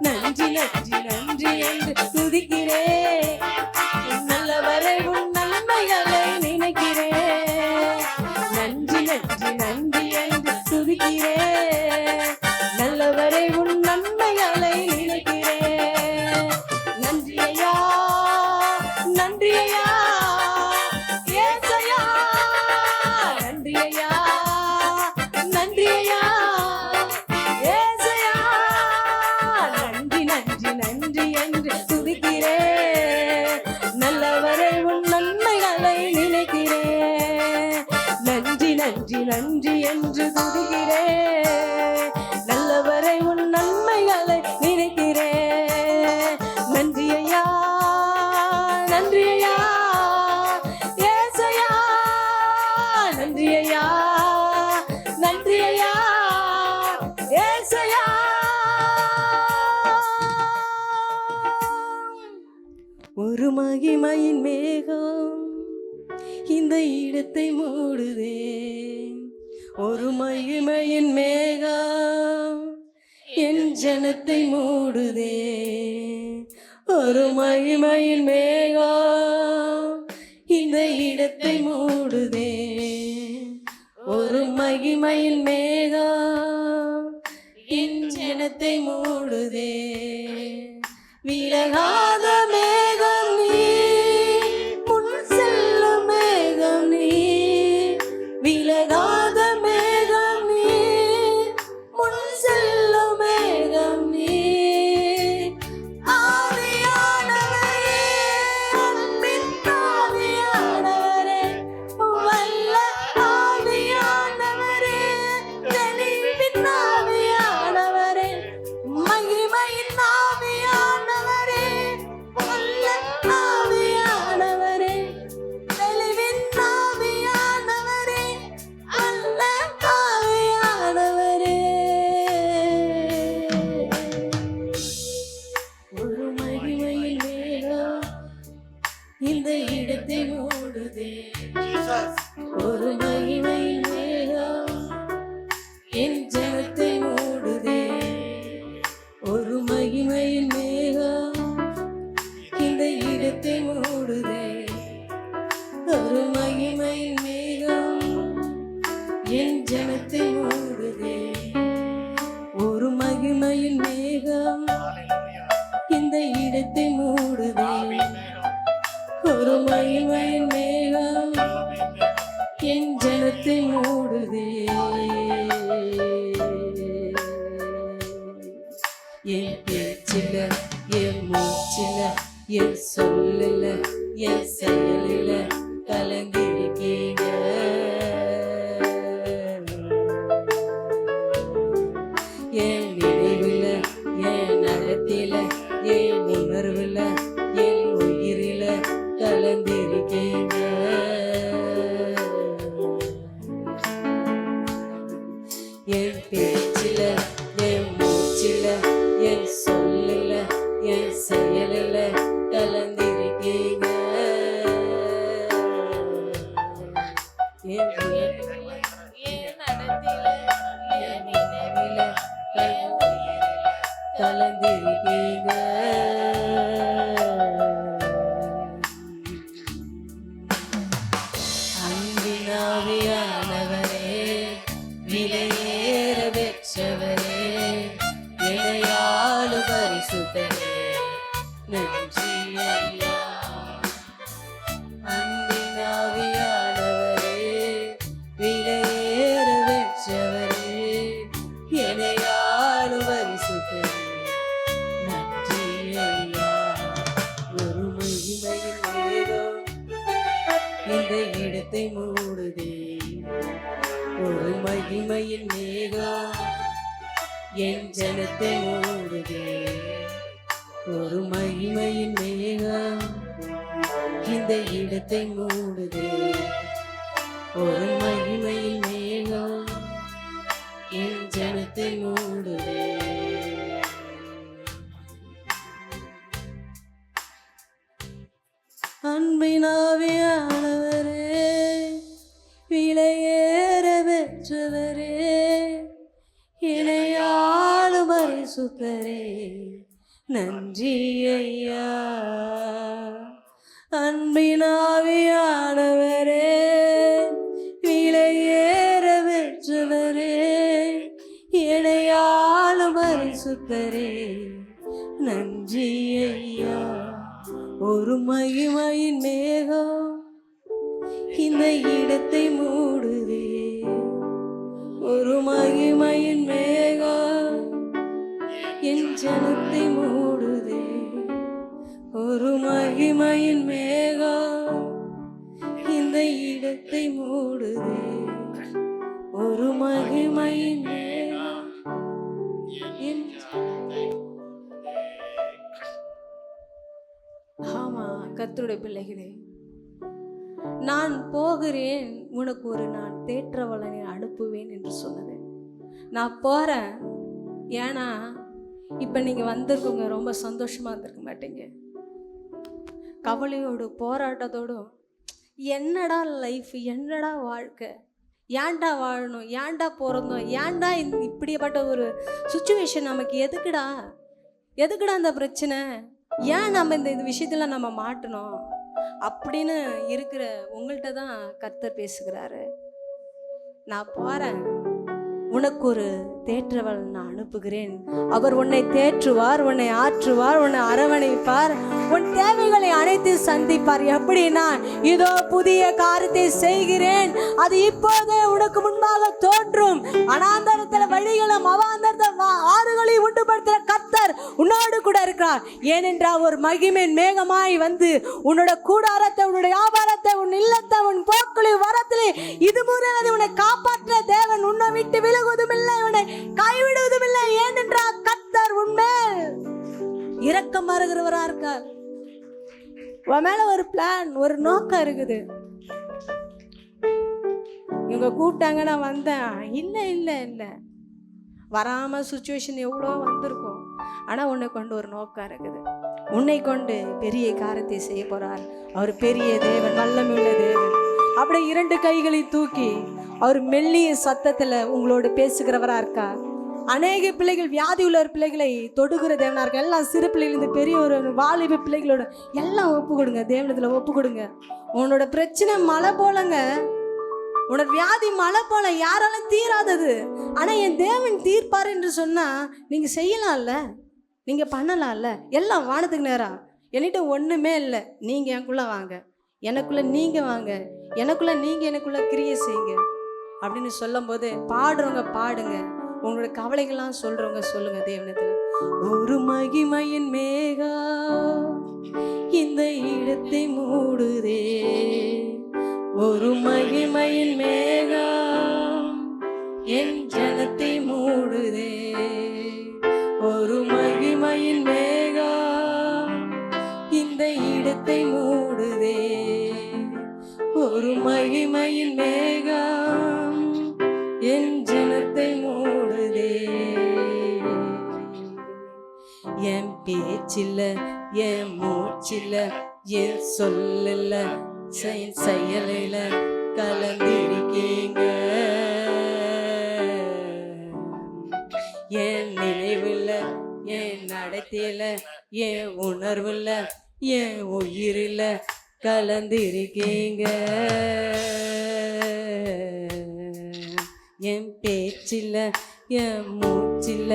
நன்றி நன்றி நன்றி என்று துதிக்கிறேன். நல்லவரை உன் நன்மைகளை நினைக்கிறேன். நன்றி நன்றி நன்றி என்று துதிக்கிறேன். நல்லவரை உன் நன்மைகளை நினைக்கிறேன். நன்றி ஐயா, நன்றி ஐயா, ஏசையா. நன்றி ஐயா, நன்றி ஐயா, ஏசையா. நன்றி நன்றி நன்றி என்று துதிக்கிறேன். நல்லவரை உன் நன்மைகளை நினைக்கிறேன். நன்றி நன்றி நன்றி என்று துதிக்கிறேன். நல்லவரை உன் நன்மைகளை நினைக்கிறேன். நன்றி ஐயா, நன்றி ஐயா, ஏசையா. நன்றி ஐயா, நன்றி ஐயா, ஏசையா. ஒரு மகிமையின் மேகம் இந்த இடத்தை மூடுதே. ஒரு மகிமையின் மேகம் என் ஜனத்தை மூடுதே. ஒரு மகிமையின் மேகம் இந்த இடத்தை மூடுதே. ஒரு மகிமையின் மேகம் என் ஜனத்தை மூடுதே. விலகாத மேகம் நீ, முன் செல்லும் மேகம் நீ. விலகாத மேகம் நீ, முன் செல்லும் மேகம் நீ. ஆவியானவரே, அன்பின் ஆவியானவரே, வல்ல ஆவியானவரே, தெளிவின் ஆவியானவரே, மகிமையின் ஆவியானவரே, வல்ல ஆவியானவரே, தெளிவின் ஆவியானவரே, வல்ல ஆவியானவரே. ஒரு மகிமையின் மேகம் இந்த இடத்தை மூடுதே. ஒரு மகிமையின் மேகம் என் ஜனத்தை மூடுதே. ஒரு மகிமையின் மேகம் இந்த இடத்தை மூடுதே. ஒரு மகிமையின் மேகம் என் ஜனத்தை மூடுதே. ஒரு மகிமையின் மேகம் இந்த இடத்தை மூடுதே. ஒரு மகிமையின் மேகம் என் ஜனத்தை மூடுதே. என் பேச்சில, என் மூச்சில, என் சொல்லில, என் செயலில கலந்திருக்கீங்க. என் நினைவுல, என் நலத்தில, என் உணர்வுல, என் உயிரில கலந்திருக்கீங்க. என் பேச்சில, என் மூச்சில, என் சொல்லில, என் செயலில கலந்திருக்கீங்க. என் உயிரில, என் நடத்தில, என் நினைவில, என் உயிரில கலந்திருக்கீங்க. அன்பின் ஆவியானவரே, விலையேற பெற்றவரே, இணையாளு பரிசுத்தரே, நன்றி ஐயா. அன்பின் ஆவியானவரே, விலையேற பெற்றவரே, இணையாளு பரிசுத்தரே, நன்றி ஐயா. ஒரு மகிமையின் மேகம் இந்த இடத்தை மூடுதே. ஒரு மகிமையின் மேகம் என் ஜனத்தை மூடுதே. ஒரு மகிமையின் மேகம் இந்த இடத்தை மூடுதே. ஒரு மகிமையின் மேகம் என் ஜனத்தை மூடுதே. அன்பின் ஆவியானவரே, விலையேற பெற்றவரே, இணையாளு பரிசுத்தரே, நன்றி ஐயா. அன்பின் ஆவியானவரே, விலையேற பெற்றவரே, இணையாளும் பரிசுத்தரே, நன்றி ஐயா. ஒரு மகிமையின் மேகம் இந்த இடத்தை மூடுதே, ஒரு மகிமையின் மேகம் என் ஜனத்தை மூடுதே, ஒரு மகிமையின் மேகம் இந்த இடத்தை மூடுதே, ஒரு மகிமையின் மேகம் என் ஜனத்தை. ஆமா கர்த்தருடைய பிள்ளைகளே, நான் போகிறேன், உனக்கு ஒரு நான் தேற்றவளனை அனுப்புவேன் என்று சொன்னது. நான் போறேன். ஏன்னா இப்ப நீங்க வந்திருக்கோங்க, ரொம்ப சந்தோஷமா இருந்திருக்க மாட்டீங்க. கவலையோடு போராட்டத்தோடும் என்னடா லைஃப், என்னடா வாழ்க்கை, ஏன்டா வாழணும், ஏன்டா பிறந்தோம், ஏன்டா இப்படிப்பட்ட ஒரு சுச்சுவேஷன் நமக்கு, எதுக்குடா அந்த பிரச்சனை, ஏன் நம்ம இந்த விஷயத்துல நம்ம மாட்டணும் அப்படின்னு இருக்கிற உங்கள்கிட்ட தான் கர்த்தர் பேசுகிறாரு. நான் போறேன், உனக்கு ஒரு தேற்றவள் நான் அனுப்புகிறேன். அவர் உன்னை தேற்றுவார், உன்னை ஆற்றுவார், உன்னை அரவணைப்பார், உன் தேவைகளை அனைத்து சந்திப்பார். எப்படின்னா, இதோ புதிய காரியத்தை செய்கிறேன், அது இப்போதே உனக்கு முன்பாக தோன்றும். அனாந்தரத்தில் வழிகளும் அவாந்தரத்தில் ஆறுகளையும் உண்டுபடுத்துகிற கர்த்தர் உன்னோடு கூட இருக்கிறார். ஏனென்றால் ஒரு மகிமையின் மேகமாய் வந்து உன்னோட கூடாரத்தை, உன்னுடைய வியாபாரத்தை, உன் இல்லத்தை, உன் போக்களை வரத்திலே இது முறை உன்னை காப்பாற்ற தேவன் உன்னை விட்டு விலகுவதும் இல்லை, உன்னை கைவிடுவதும் இல்லை. ஏனென்றால் கர்த்தர் உன்மேல் இரக்கம் வருகிறவரா இருக்கார். உன் மேல ஒரு பிளான், ஒரு நோக்கம் இருக்குது. இவங்க கூப்பிட்டாங்க, நான் வந்தேன். இல்லை இல்லை இல்லை, வராம சுச்சுவேஷன் எவ்வளோ வந்திருக்கும். ஆனா உன்னை கொண்டு ஒரு நோக்கம் இருக்குது. உன்னை கொண்டு பெரிய காரியத்தை செய்ய போறார். அவர் பெரிய தேவன், வல்லமையுள்ள தேவன். அப்படியே இரண்டு கைகளை தூக்கி அவர் மெல்லிய சத்தத்துல உங்களோடு பேசுகிறவரா இருக்கார். அநேக பிள்ளைகள், வியாதி உள்ள பிள்ளைகளை தொடுகிற தேவனா இருக்க. எல்லாம் சிறு பிள்ளைகளிருந்து பெரிய ஒரு வாலிப பிள்ளைகளோட எல்லாம் ஒப்பு கொடுங்க, தேவனத்துல ஒப்பு கொடுங்க. உன்னோட பிரச்சனை மழை போலங்க, உன்னோட வியாதி மழை போல, யாராலும் தீராதது. ஆனா என் தேவன் தீர்ப்பார் என்று சொன்னா நீங்க செய்யலாம்ல, நீங்க பண்ணலாம்ல. எல்லாம் வானத்துக்கு நேரம். என்கிட்ட ஒண்ணுமே இல்லை, நீங்க எனக்குள்ள வாங்க, எனக்குள்ள நீங்க வாங்க, எனக்குள்ள நீங்க எனக்குள்ள கிரியை செய்யுங்க அப்படின்னு சொல்லும் போது பாடுறவங்க பாடுங்க, உங்களோட கவலைகள்லாம் சொல்றவங்க சொல்லுங்க தேவனத்துல. ஒரு மகிமையின் மேகா இந்த இடத்தை மூடுதே, ஒரு மகிமையின் மேகா என் ஜனத்தை மூடுதே, ஒரு மகிமையின் மேகா இந்த இடத்தை மூடுதே, ஒரு மகிமையின் மேகம் என் ஜனத்தை மூடுதே. என் பேச்சில்ல, என் மூச்சில்ல, என் சொல்லல, செயலில கலந்திருக்கீங்க. என் நினைவுல, என் நடத்தையில, என் உணர்வுல, என் உயிரில கலந்திருக்கீங்க. என் பேச்சில்ல, என் மூச்சில்ல,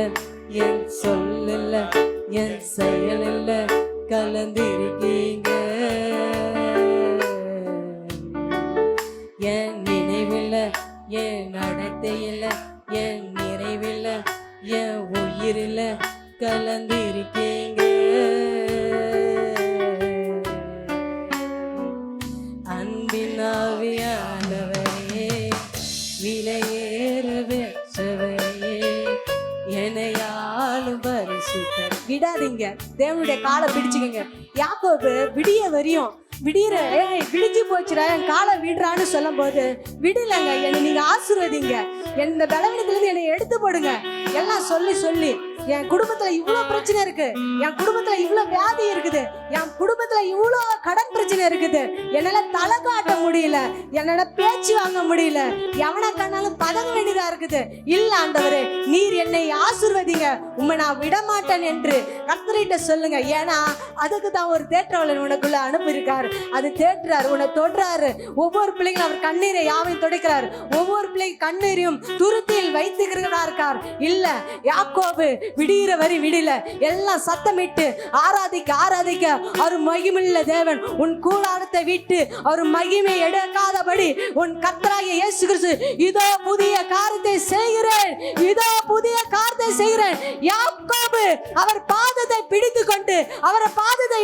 என் சொல்லல, என் செயலில் கலந்திருக்கீங்க. என் நினைவில், என் நடத்தையில், என் நிறைவில், என் உயிரில் கலந்திருக்கீங்க. அன்பின் ஆவியானவரே, விலையேற பெற்றவரே, என்னையாளும் பரிசுத்தர். விடாதீங்க, தேவனுடைய காலை பிடிச்சுக்கோங்க. யாக்கோபு விடிய வரையும் விடிஞ்சு போச்சுடா என் காலை விடுறான்னு சொல்லும் போது விடலங்க, என்னை நீங்க ஆசீர்வதிங்க, இந்த பலவீனத்துல இருந்து என்னை எடுத்து போடுங்க எல்லாம் சொல்லி என் குடும்பத்துல இவ்வளோ பிரச்சனை இருக்கு, என் குடும்பத்துல இவ்வளோ வியாதி இருக்குது, என் குடும்பத்துல இவ்வளோ கடன் பிரச்சனை இருக்குது, என்னால தலை காட்ட முடியல, என்னால பேச்சு வாங்க முடியல, எவனை கண்ணாலும் பதங்க வேண்டியதா இருக்குது. இல்ல ஆண்டவரே, நீர் என்னை ஆசீர்வதிங்க, உம்மை நான் விடமாட்டேன் என்று கர்த்தர்கிட்ட சொல்லுங்க. ஏன்னா அதுக்கு தான் ஒரு தேற்றவளன் உனக்குள்ள அனுப்பியிருக்காரு. அது தேற்றுறாரு, உன்னை தொடுறாரு. ஒவ்வொரு பிள்ளைகளும் அவர் கண்ணீரை யாவையும் துடைக்கிறார். ஒவ்வொரு பிள்ளை கண்ணீரையும் துருத்தியில் வைத்துக்கிறதா இருக்கார். இல்ல யாக்கோபு விடிகிற வரி விடில, எல்லாம் சத்தமிட்டு ஆராதிக்க ஆராதிக்க அவர் மகிமையுள்ள தேவன். உன் கூடாரத்தை விட்டு அவர் மகிமை எடுக்காதபடி உன் கர்த்தராகிய இயேசு கிறிஸ்து இதோ புதிய காரியத்தை செய்கிறேன், இதோ புதிய காரியத்தை செய்கிறேன். யாக்கோபு அவர் பாதத்தை பிடித்து கொண்டு அவரை பாதத்தை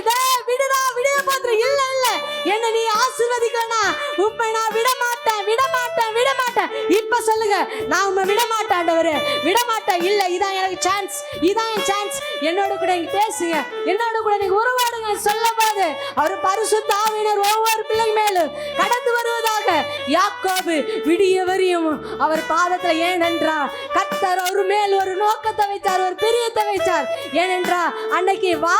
விடுடா விடிய போது இல்ல இல்ல என்ன நீ ஆசீர்வதிக்கணும், உண்மை நான் விட மாட்டேன் விட மாட்டேன் விட மாட்டேன். இப்ப சொல்லுங்க, நான் உண்மை விட மாட்டேன் ஆண்டவரே, விட மாட்டேன். இல்ல இதான் எனக்கு சான்ஸ், இதான் என் சான்ஸ். என்னோட கூட நீங்க பேசுங்க, என்னோட கூட நீங்க உருவாடுங்க. சொல்ல போது அவர் பரிசுத்த ஆவியினர் ஒவ்வொரு பிள்ளை மேலும் கடந்து வருவதாக. யாக்கோபு விடிய வரையும் அவர் பாதத்துல, ஏனென்றால் கர்த்தர் அவர் மேல் ஒரு நோக்கத்தை வைத்தார், ஒரு பிரியத்தை வைத்தார். ஏனென்றால் அன்னைக்கு வா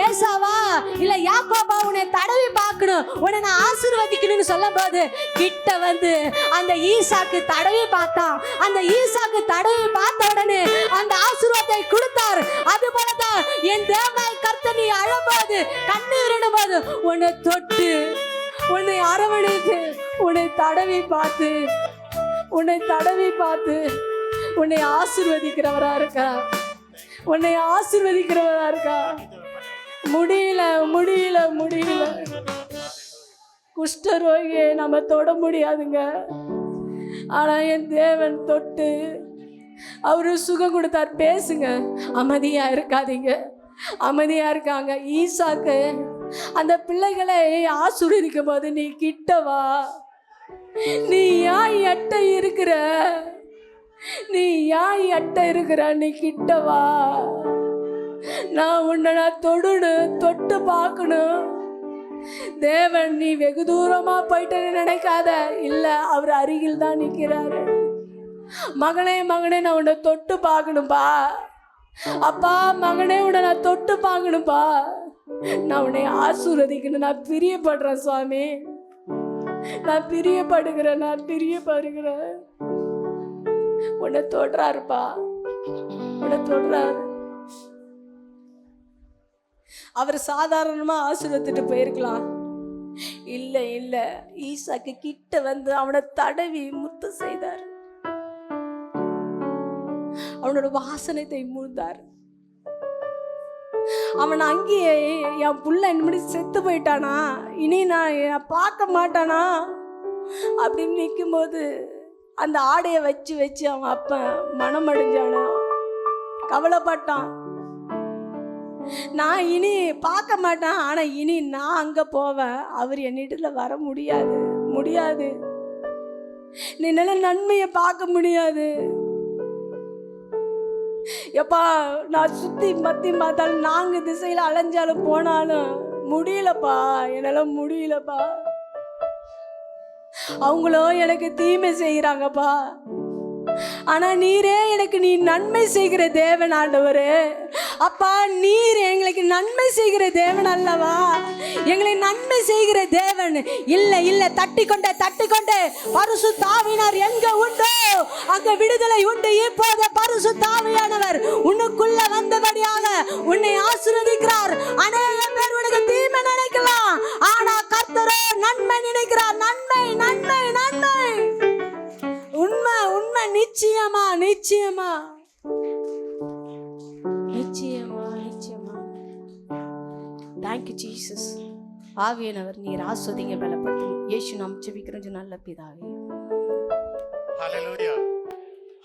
ஏசாவா இல்ல யாக்கோபா உன்னை தடவி பார்க்கணும், உன்னை நான் ஆசீர்வதிக்கணும்னு சொல்லும் போது கிட்ட வந்து அந்த ஈசாக்கு தடவி பார்த்தான். அந்த ஈசாக்கு தடவி பார்த்த உடனே அந்த ஆசீர்வாதத்தை கொடுத்தார். அது போலதான் என் தேவனாய் கர்த்தர் நீ அழும்போது கண்ணீர் விடும்போது உன்னை தொட்டு உன்னை அரவணைத்து உன்னை தடவி பார்த்து உன்னை தடவி பார்த்து உன்னை ஆசீர்வதிக்கிறவரா இருக்கா, உன்னை ஆசீர்வதிக்கிறவரா இருக்கா. முடியல முடியல முடியல, குஷ்டரோகியை நம்ம தொட முடியாதுங்க. ஆனா என் தேவன் தொட்டு அவரு சுகம் கொடுத்தார். பேசுங்க, அமைதியா இருக்காதீங்க, அமைதியா இருக்காங்க. ஈசாக்கு அந்த பிள்ளைகளை ஆசீர்வதிக்கும் போது நீ கிட்டவா, நீ ஏன் எட்ட இருக்கிற, நீ ஏன் எட்ட இருக்கிற, நீ கிட்டவா, நான் உன்னை நான் தொடணும், தொட்டு பார்க்கணும். தேவன் நீ வெகு தூரமா போயிட்டேன்னு நினைக்காத, இல்ல அவர் அருகில் தான் நிற்கிறாரு. மகனே மகனே நான் உன்னை தொட்டு பார்க்கணும்பா, அப்பா மகனே உன்னை நான் தொட்டு பார்க்கணும்பா, நான் உன்னை ஆசீர்வதிக்கணும், நான் பிரியப்படுறேன் சுவாமி, நான் பிரியப்படுகிறேன், நான் பிரியப்படுகிறேன். உன்னை தொடுறாருப்பா, உன்னை தொடுறாரு. அவர் சாதாரணமா ஆசீர்வதிட்டு போயிருக்கலாம். இல்ல இல்ல, ஈசாக்கு கிட்ட வந்து அவனை தடவி முத்து செய்தார், அவனோட வாசனத்தை மூழ்ந்தார். அவன் அங்கேயே என் புள்ள என்னமடி செத்து போயிட்டானா, இனி நான் பார்க்க மாட்டானா அப்படின்னு நிற்கும் போது அந்த ஆடையை வச்சு வச்சு அவன் அப்ப மனம் அடைஞ்சானா, கவலைப்பட்டான். நான் இனி பார்க்க மாட்டேன், ஆனா இனி நான் அங்க போவேன், அவர் என்னிடத்துல வர முடியாது முடியாது, என்னால நன்மையை பார்க்க முடியாது. எப்பா நான் சுத்தி மத்தி பார்த்தாலும் நான்கு திசையில அலைஞ்சாலும் போனாலும் முடியலப்பா, என்னால முடியலப்பா. அவங்களும் எனக்கு தீமை செய்யறாங்கப்பா, ஆனா நீரே எனக்கு நீ நன்மை செய்கிற தேவன் ஆண்டவரே. அப்பா நீர் எங்களுக்கு நன்மை செய்கிற தேவன் அல்லவா, எங்களை நன்மை செய்கிற தேவன். இல்ல இல்ல, தட்டிக்கொண்டே தட்டிக்கொண்டே பரிசுத்த ஆவியானவர் எங்க உண்டோ அங்க விடுதலை உண்டு. இப்போது பரிசுத்த ஆவியானவர் உனக்குள்ள வந்தபடியாக உன்னை ஆசீர்வதிக்கிறார். அநேக பேர் உனக்கு தீமை நினைக்கலாம், ஆனா கர்த்தரோ நன்மை நினைக்கிறார். நன்மை நன்மை நன்மை, உண்மை உண்மை, நிச்சயமா நிச்சயமா நிச்சயமா நிச்சயமா. Thank you Jesus. ஆவியானவர் நீர் ஆஸ்வதிங்க, பலப்படுத்துங்க. இயேசு நாம் ஜெபிக்கிறோம் நல்ல பிதாவே. ஹல்லேலூயா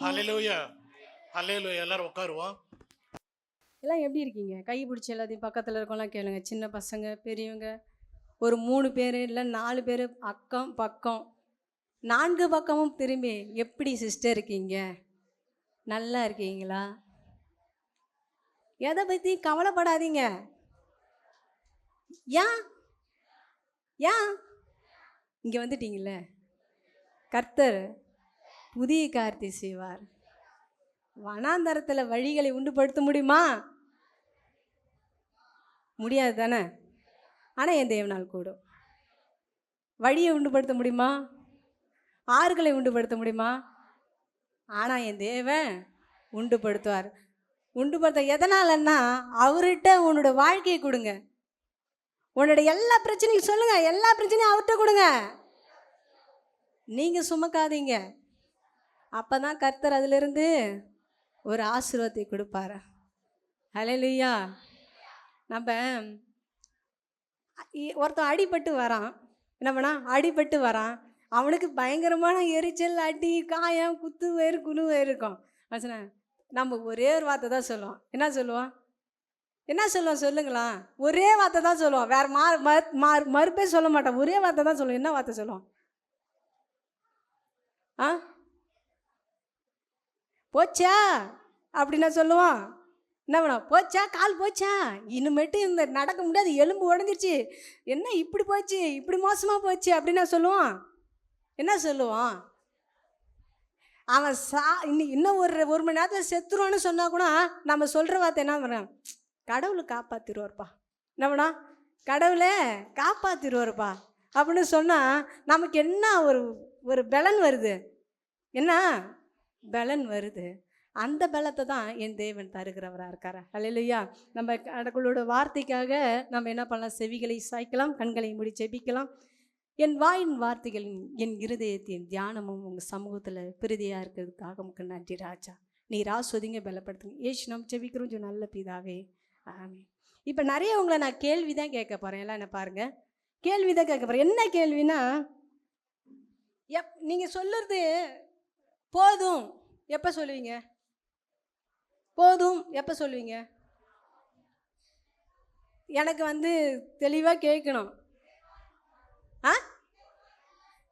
ஹல்லேலூயா ஹல்லேலூயா. எல்லாரும் உட்காருவோம். எல்லாம் எப்படி இருக்கீங்க? கை பிடிச்சி எல்லாத்தையும் பக்கத்தில் இருக்கவங்களாம் கேளுங்க. சின்ன பசங்க பெரியவங்க ஒரு 3 பேர் இல்லை 4 பேர் அக்கம் பக்கம் 4 பக்கமும் திரும்பி, எப்படி சிஸ்டர் இருக்கீங்க, நல்லா இருக்கீங்களா, எதை பற்றி கவலைப்படாதீங்க. ஏன் ஏன் இங்கே வந்துட்டீங்களே, கர்த்தர் புதிய காரியத்தை செய்வார். வனாந்தரத்தில் வழிகளை உண்டுபடுத்த முடியுமா? முடியாது தானே. ஆனால் என் தேவனால் கூடும். வழியை உண்டுபடுத்த முடியுமா? ஆறுகளை உண்டுபடுத்த முடியுமா? ஆனால் என் தேவன் உண்டுபடுத்துவார். உண்டுபடுத்த எதனாலன்னா, அவர்கிட்ட உன்னோட வாழ்க்கையை கொடுங்க. உன்னோட எல்லா பிரச்சனையும் சொல்லுங்க, எல்லா பிரச்சனையும் அவர்கிட்ட கொடுங்க. நீங்கள் சுமக்காதீங்க. அப்போ தான் கர்த்தர் அதிலிருந்து ஒரு ஆசீர்வாதத்தை கொடுப்பாரு. ஹல்லேலூயா. நம்ம ஒருத்தன் அடிபட்டு வரான், என்ன பண்ணா, அடிபட்டு வரான். அவனுக்கு பயங்கரமான எரிச்சல், அடி, காயம், குத்து வேறு குழு இருக்கும். சொன்னேன், நம்ம ஒரே ஒரு வார்த்தை தான் சொல்லுவோம். என்ன சொல்லுவோம்? என்ன சொல்லுவோம் சொல்லுங்களா? ஒரே வார்த்தை தான் சொல்லுவோம். வேற மறுப்பே சொல்ல மாட்டோம். ஒரே வார்த்தை தான் சொல்லுவோம். என்ன வார்த்தை சொல்லுவோம்? ஆ, போச்சா அப்படின்னா சொல்லுவோம். என்ன பண்ணுவோம்? போச்சா, கால் போச்சா, இனிமேட்டு இந்த நடக்க முடியாது, எலும்பு உடஞ்சிருச்சு, என்ன இப்படி போச்சு, இப்படி மோசமாக போச்சு அப்படின்னா சொல்லுவோம். என்ன சொல்லுவோம்? அவன் இன்னும் ஒரு மணி நேரத்தில் செத்துருவான்னு சொன்னால் கூட நம்ம சொல்கிற வார்த்தை என்ன பண்ணுறோம்? கடவுளை காப்பாற்றிடுவார்ப்பா. என்ன பண்ணா? கடவுளை காப்பாற்றிடுவார்ப்பா அப்படின்னு சொன்னால் நமக்கு என்ன ஒரு பலன் வருது? என்ன பலன் வருது? அந்த பலத்தை தான் என் தேவன் தருகிறவராக இருக்கார். ஹல்லேலூயா. நம்ம கடவுளோட வார்த்தைக்காக நம்ம என்ன பண்ணலாம்? செவிகளை சாய்க்கலாம், கண்களை மூடி ஜெபிக்கலாம். என் வாயின் வார்த்தைகளின் என் இருதயத்தின் தியானமும் உங்கள் சமூகத்தில் பிரதியாக இருக்கிறதுக்காக உங்களுக்கு நன்றி ராஜா. நீர் ஆஸ்வதிங்க, பலப்படுத்துங்க. ஏசு நாம் ஜெபிக்கிறோம் கொஞ்சம் நல்ல பிதாவே, ஆமென். இப்போ நிறைய உங்களை நான் கேள்வி தான் கேட்க போகிறேன். எல்லாம் என்ன பாருங்கள், கேள்வி தான் கேட்க போகிறேன். என்ன கேள்வினா, நீங்கள் சொல்லுறது போதும் எப்போ சொல்லுவீங்க? போதும் எப்போ சொல்லுவீங்க? எனக்கு தெளிவாக கேட்கணும்.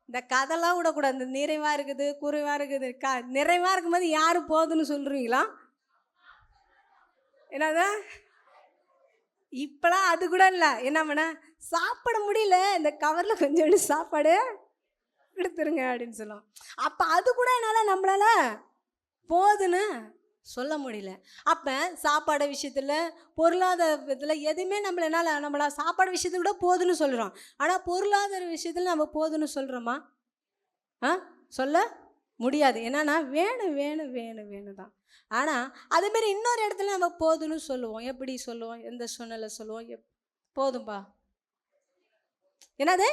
இந்த கதைலாம் விடக்கூடாது. இந்த நிறைவாக இருக்குது, குறைவாக இருக்குது. நிறைவாக இருக்கும்போது யார் போதுன்னு சொல்கிறீங்களா? என்னது? இப்போலாம் அது கூட இல்லை. என்ன பண்ண, சாப்பிட முடியல, இந்த கவரில் கொஞ்சோண்டு சாப்பாடு எடுத்துருங்க அப்படின்னு சொல்லுவோம். அப்போ அது கூட நம்மளால போதுன்னு சொல்ல முடியல. அப்போ சாப்பாடு விஷயத்தில், பொருளாதார விஷயத்தில் எதுவுமே நம்மள சாப்பாடு விஷயத்தில் கூட போதுன்னு சொல்கிறோம். ஆனால் பொருளாதார விஷயத்தில் நம்ம போதுன்னு சொல்கிறோமா? சொல்ல முடியாது. என்னன்னா வேணும் வேணும் வேணும் வேணும் தான். ஆனால் அதேமாரி இன்னொரு இடத்துல நம்ம போதுன்னு சொல்லுவோம். எப்படி சொல்லுவோம்? எந்த சூழ்நிலை சொல்லுவோம்? போதும்பா. என்னது?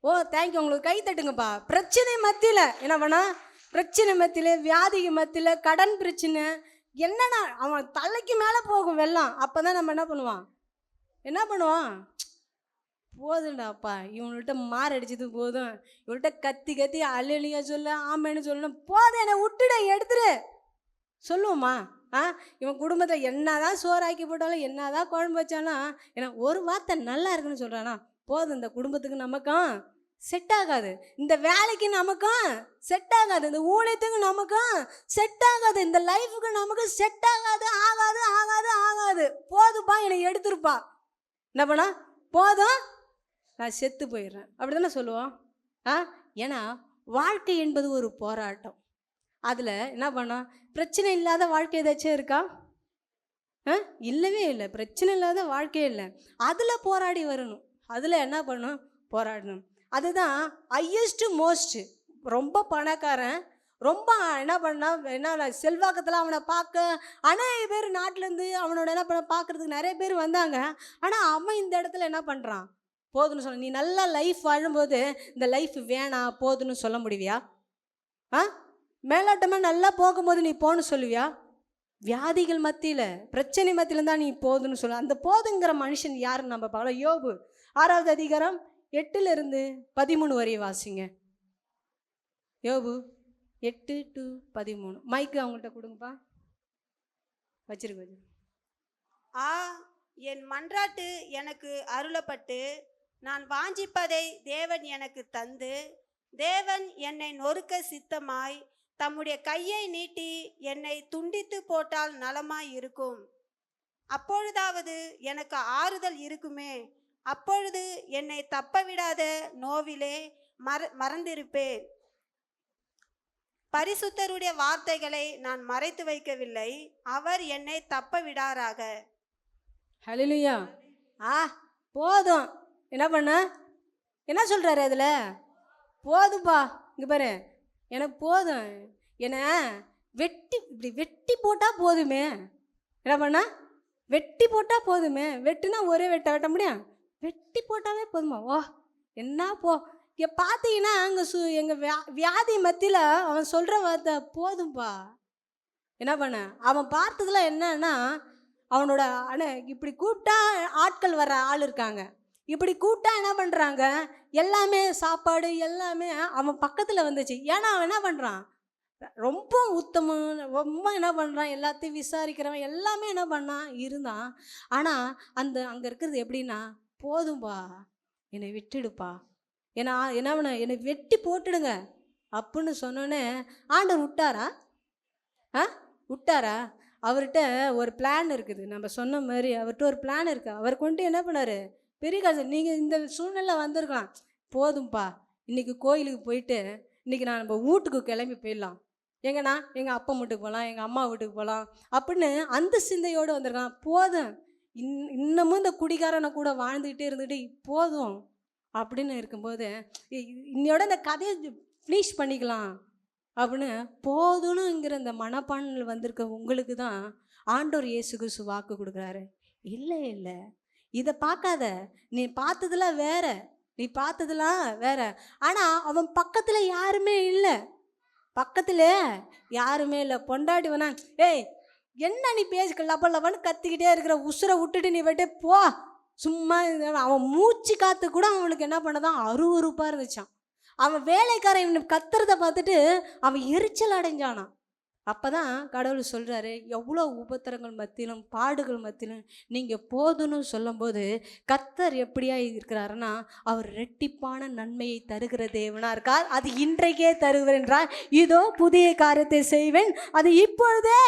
ஓ தேங்க்யூ, உங்களுக்கு கை தட்டுங்கப்பா. பிரச்சனை மத்தியில் என்ன பண்ணா, பிரச்சனை மத்தியில், வியாதிக்கு மத்தியில், கடன் பிரச்சனை என்னன்னா அவன் தலைக்கு மேலே போகும் வெள்ளம். அப்போ தான் நம்ம என்ன பண்ணுவான்? போதுண்டாப்பா, இவன்கிட்ட மாரடிச்சது போதும், இவன்கிட்ட கத்தி கத்தி அலையிலையா சொல்ல, ஆமைன்னு சொல்லணும், போதும் என்னை விட்டுட, எடுத்துரு சொல்லுவோமா? இவன் குடும்பத்தில் என்னதான் சோறாக்கி போட்டாலும், என்னதான் குழம்பு வச்சாலும், ஏன்னா ஒரு வார்த்தை நல்லா இருக்குன்னு சொல்கிறானா, போதும், இந்த குடும்பத்துக்கு நமக்கும் செட் ஆகாது, இந்த வேலைக்கு நமக்கும் செட் ஆகாது, இந்த ஊழியத்துக்கு நமக்கும் செட் ஆகாது, இந்த லைஃபுக்கு நமக்கு செட் ஆகாது, ஆகாது ஆகாது ஆகாது, போதுப்பா என்னை எடுத்துருப்பா. என்ன பண்ணா? போதும், நான் செத்து போயிடுறேன் அப்படி தானே சொல்லுவோம். ஏன்னா வாழ்க்கை என்பது ஒரு போராட்டம். அதில் என்ன பண்ணோம்? பிரச்சனை இல்லாத வாழ்க்கை ஏதாச்சும் இருக்கா? இல்லவே இல்லை. பிரச்சனை இல்லாத வாழ்க்கையே இல்லை. அதில் போராடி வரணும். அதில் என்ன பண்ணணும்? போராடணும். அதுதான் ஹையஸ்ட்டு மோஸ்ட்டு. ரொம்ப பணக்காரன், ரொம்ப என்ன செல்வாக்கத்தில் அவனை பார்க்க அநேக பேர் நாட்டிலேருந்து அவனோட என்ன பண்ண பார்க்குறதுக்கு நிறைய பேர் வந்தாங்க. ஆனால் அவன் இந்த இடத்துல என்ன பண்ணுறான்? போதுன்னு சொல்ல. நீ நல்லா லைஃப் வாழும்போது இந்த லைஃப் வேணாம் போதுன்னு சொல்ல முடிவியா? மேலோட்டமாக நல்லா போகும்போது நீ போன்னு சொல்லுவியா? வியாதிகள் மத்தியில், பிரச்சனை மத்தியில் தான் நீ போதுன்னு சொல்ல. அந்த போதுங்கிற மனுஷன் யாருன்னு நம்ம பார்க்கலாம். யோபு 6வது அதிகாரம் 8-13 வரை வாசிங்க. யோபு 8-13. மைக்கு அவங்கள்ட்ட கொடுங்கப்பா. வச்சிருக்கு. என் மன்றாட்டு எனக்கு அருளப்பட்டு நான் வாஞ்சிப்பதை தேவன் எனக்கு தந்து, தேவன் என்னை நொறுக்க சித்தமாய் தம்முடைய கையை நீட்டி என்னை துண்டித்து போட்டால் நலமாய் இருக்கும். அப்பொழுதாவது எனக்கு ஆறுதல் இருக்குமே, அப்பொழுது என்னை தப்ப விடாத நோவிலே மறந்திருப்பேன். பரிசுத்தருடைய வார்த்தைகளை நான் மறைத்து வைக்கவில்லை. அவர் என்னை தப்ப விடாராக. ஹல்லேலூயா. போதும். என்ன பண்ண, என்ன சொல்றாரு அதில்? போதும்பா, இங்கே பாரு, எனக்கு போதும். என்ன இப்படி வெட்டி போட்டால் போதுமே. என்ன பண்ண, வெட்டி போட்டால் போதுமே. வெட்டுனா ஒரே வெட்ட முடியும்? வெட்டி போட்டாவே போதுமா? ஓ என்ன இங்கே பார்த்தீங்கன்னா அங்கே எங்கள் வியாதி மத்தியில் அவன் சொல்கிற வார்த்தை போதும்பா. என்ன பண்ண, அவன் பார்த்ததுல என்னன்னா, அவனோட இப்படி கூப்பிட்டா ஆட்கள் வர ஆள் இருக்காங்க, இப்படி கூப்பிட்டா என்ன பண்ணுறாங்க, எல்லாமே சாப்பாடு எல்லாமே அவன் பக்கத்தில் வந்துச்சு. ஏன்னா அவன் என்ன பண்ணுறான், ரொம்ப உத்தமம், ரொம்ப என்ன பண்ணுறான், எல்லாத்தையும் விசாரிக்கிறவன், எல்லாமே என்ன பண்ணான் இருந்தான். ஆனால் அங்கே இருக்கிறது எப்படின்னா, போதும்பா என்னை விட்டுடுப்பா, ஏன்னா என்ன பண்ண, என்னை வெட்டி போட்டுடுங்க அப்படின்னு சொன்னோன்னே ஆண்டவர் விட்டாரா? விட்டாரா? அவர்கிட்ட ஒரு பிளான் இருக்குது. நம்ம சொன்ன மாதிரி அவர்கிட்ட ஒரு பிளான் இருக்குது. அவர் கொண்டு என்ன பண்ணார், பெரிய காசு. நீங்கள் இந்த சூழ்நிலை வந்திருக்கலாம், போதும்பா இன்றைக்கி கோயிலுக்கு போயிட்டு இன்றைக்கி நான் நம்ம வீட்டுக்கு கிளம்பி போயிடலாம், எங்கன்னா எங்கள் அப்பா வீட்டுக்கு போகலாம், எங்கள் அம்மா வீட்டுக்கு போகலாம் அப்படின்னு அந்த சிந்தையோடு வந்திருக்கான். போதும், இன்னமும் இந்த குடிகாரனை கூட வாழ்ந்துக்கிட்டே இருந்துட்டு போதும் அப்படின்னு இருக்கும்போது இன்னையோட இந்த கதையை ஃபினிஷ் பண்ணிக்கலாம் அப்படின்னு போதும்னுங்கிற இந்த மனப்பான்மையில் வந்திருக்க உங்களுக்கு தான் ஆண்டவர் இயேசு கிறிஸ்து வாக்கு கொடுக்குறாரு. இல்லை இல்லை, இதை பார்க்காத, நீ பார்த்ததுலாம் வேற, நீ பார்த்ததுலாம் வேற. ஆனால் அவன் பக்கத்தில் யாருமே இல்லை, பக்கத்தில் யாருமே இல்லை. பொண்டாட்டி வேணா, ஏய் என்ன நீ பேசிக்க லப்ப லப்பன்னு கத்திக்கிட்டே இருக்கிற, உசுரை விட்டுட்டு நீ போய்ட்டு போ சும்மா. அவன் மூச்சு காத்து கூட அவனுக்கு என்ன பண்ணதான் அருவருப்பாக இருந்துச்சான். அவன் வேலைக்காரன் இவனை கத்துறதை பார்த்துட்டு அவன் எரிச்சல் அடைஞ்சானான். அப்போ தான் கடவுள் சொல்கிறாரு, எவ்வளோ உபத்திரங்கள் மத்தியிலும் பாடுகள் மத்தியிலும் நீங்கள் போதுன்னு சொல்லும்போது கர்த்தர் எப்படியா இருக்கிறாருன்னா, அவர் ரெட்டிப்பான நன்மையை தருகிற தேவனாக இருக்கார். அது இன்றைக்கே தருவேன் என்றால், இதோ புதிய காரியத்தை செய்வேன், அது இப்பொழுதே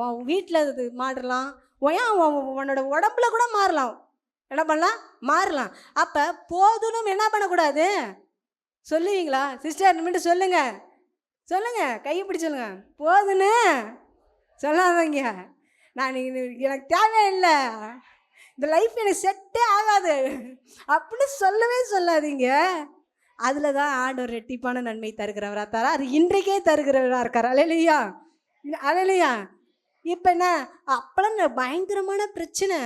உன் வீட்டில் அது மாறலாம், உன்னோட உடம்புல கூட மாறலாம். என்ன பண்ணலாம்? மாறலாம். அப்போ போதுன்னு என்ன பண்ணக்கூடாது? சொல்லுவீங்களா சிஸ்டர்? நிமிட்டு சொல்லுங்க, சொல்லுங்க, கையை பிடி சொல்லுங்க. போதுன்னு சொல்லாதீங்க, நான் எனக்கு தேவையில்லை, இந்த லைஃப் எனக்கு செட்டே ஆகாது அப்படின்னு சொல்லவே சொல்லாதீங்க. அதில் தான் ஆண்டவர் ரெட்டிப்பான நன்மை தருகிறவராக தரா, அது இன்றைக்கே தருகிறவராக இருக்கார். அல்லேலூயா, அல்லேலூயா. இப்போ என்ன, அப்போலாம் பயங்கரமான பிரச்சனை,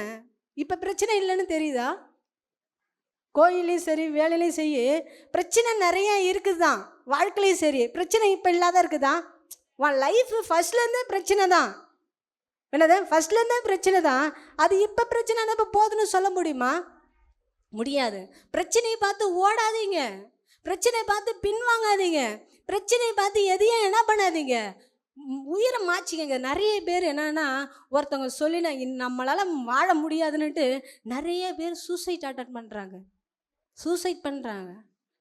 இப்போ பிரச்சனை இல்லைன்னு தெரியுதா? கோயிலையும் சரி வேலையிலையும் சரி பிரச்சனை நிறைய இருக்குது தான், வாழ்க்கையிலையும் சரி பிரச்சனை இப்போ இல்லாத இருக்குதா? உன் லைஃப் ஃபர்ஸ்ட்லேருந்தே பிரச்சனை தான். என்னது? ஃபர்ஸ்ட்லேருந்தே பிரச்சனை தான். அது இப்போ பிரச்சனை தான் இப்போ போதுன்னு சொல்ல முடியுமா? முடியாது. பிரச்சனையை பார்த்து ஓடாதீங்க, பிரச்சனையை பார்த்து பின்வாங்காதீங்க, பிரச்சனையை பார்த்து எதையும் என்ன பண்ணாதீங்க, உயிரை மாச்சிக்கங்க. நிறைய பேர் என்னன்னா, ஒருத்தவங்க சொல்லி நம்மளால் வாழ முடியாதுன்னுட்டு நிறைய பேர் சூசைட் அட்டன் பண்ணுறாங்க, சூசைட் பண்ணுறாங்க.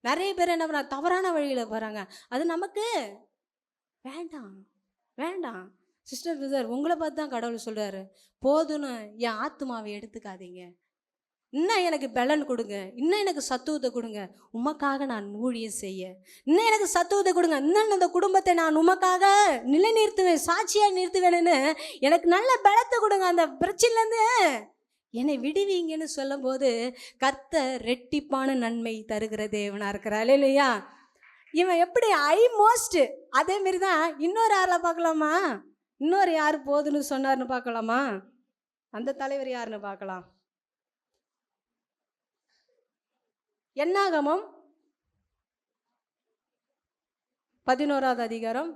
நிறைய பேர் என்ன பண்ணுறாங்க, தவறான வழியில் போகிறாங்க. அது நமக்கு வேண்டாம், வேண்டாம். சிஸ்டர் பிரதர், உங்களை பார்த்து தான் கடவுள் சொல்கிறாரு, போதுன்னு என் ஆத்மாவை எடுத்துக்காதீங்க, இன்னும் எனக்கு பலன் கொடுங்க, இன்னும் எனக்கு சத்துவத்தை கொடுங்க, உமக்காக நான் ஊழியம் செய்ய இன்னும் எனக்கு சத்துவத்தை கொடுங்க, இன்னும் அந்த குடும்பத்தை நான் உமக்காக நிலைநிறுத்துவேன், சாட்சியாக நிறுத்துவேன்னு எனக்கு நல்ல பலத்தை கொடுங்க, அந்த பிரச்சனைலேருந்து என்னை விடுவீங்கன்னு சொல்லும்போது கர்த்தர் ரெட்டிப்பான நன்மை தருகிற தேவனாக இருக்கிறார். இல்லையா? இவன் எப்படி ஐமோஸ்ட் அதேமாரி தான் இன்னொரு யாரில் பார்க்கலாமா? இன்னொரு யார் போதுன்னு சொன்னார்னு பார்க்கலாமா? அந்த தலைவர் யாருன்னு பார்க்கலாம். என்னாகமம் 11வது அதிகாரம்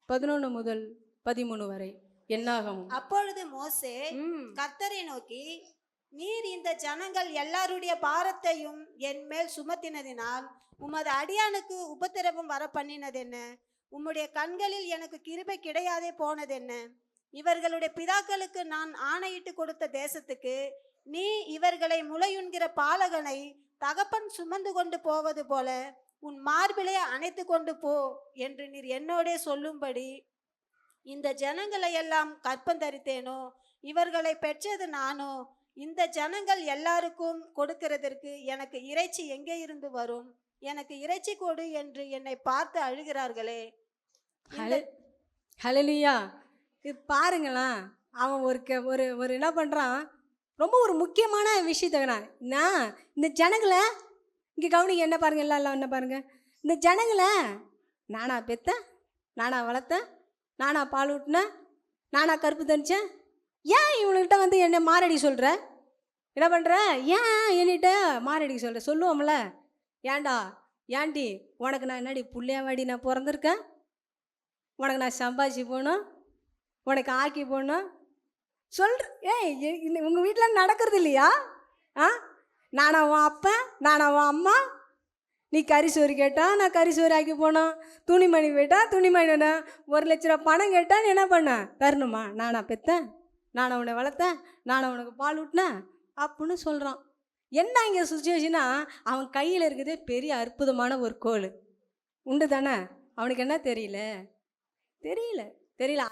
11 முதல் 13 வரை. என்னாகமம். அப்பொழுது மோசே கர்த்தரை நோக்கி, நீர் இந்த ஜனங்கள் எல்லாருடைய பாரத்தையும் என் மேல் சுமத்தினதினால் உமது அடியானுக்கு உபத்திரவம் வர பண்ணினதென்ன? உம்முடைய கண்களில் எனக்கு கிருபை கிடையாதே போனதென்ன? இவர்களுடைய பிதாக்களுக்கு நான் ஆணையிட்டு கொடுத்த தேசத்துக்கு நீ இவர்களை முளையுண்கிற பாலகனை தகப்பன் சுமந்து கொண்டு போவது போல உன் மார்பிலே அணைத்து கொண்டு போ என்று நீர் என்னோடே சொல்லும்படி இந்த ஜனங்களை எல்லாம் கற்பந்தரித்தேனோ? இவர்களை பெற்றது நானோ? இந்த ஜனங்கள் எல்லாருக்கும் கொடுக்கிறதற்கு எனக்கு இறைச்சி எங்கே இருந்து வரும்? எனக்கு இறைச்சி கொடு என்று என்னை பார்த்து அழுகிறார்களே. ஹalleluya. இது பாருங்களேன், அவன் ஒரு ஒரு என்ன பண்ணுறான், ரொம்ப ஒரு முக்கியமான விஷயத்த நான் இந்த ஜனங்களை இங்கே கவனிங்க. என்ன பாருங்க, எல்லாம் என்ன பாருங்க, இந்த ஜனங்களை நானா பெத்தேன், நானா வளர்த்தேன், நானா பால் ஊட்டினேன், நானா கருப்பு தணிச்சேன், ஏன் இவனுக்கிட்ட வந்து என்னை மாரடி சொல்கிற, என்ன பண்ணுற, ஏன் என்கிட்ட மாரடிக்க சொல்கிற, சொல்லுவோம்ல, ஏன்டா ஏன்டி உனக்கு நான் என்னடி புள்ளையாவாடி நான் பிறந்திருக்கேன், உனக்கு நான் சம்பாதிச்சு போகணும், உனக்கு ஆக்கி போகணும் சொல்கிற. உங்கள் வீட்டில் நடக்கிறது இல்லையா? நானா உன் அப்பன், நானா உன் அம்மா, நீ கறி சோறு கேட்டால் நான் கறி சோறு ஆக்கி போனோம், துணிமணி கேட்டால் துணிமணி, 1,00,000 ரூபா பணம் கேட்டால் நீ என்ன பண்ண தரணுமா, நானா பெத்தேன், நானா உன்னை வளர்த்தேன், நானா உனக்கு பால் ஊட்டினேன் அப்படின்னு சொல்கிறான். என்ன இங்கே சுச்சுவேஷனா, அவன் கையில் இருக்குது பெரிய அற்புதமான ஒரு கோல் உண்டு தானே, அவனுக்கு என்ன தெரியல தெரியல.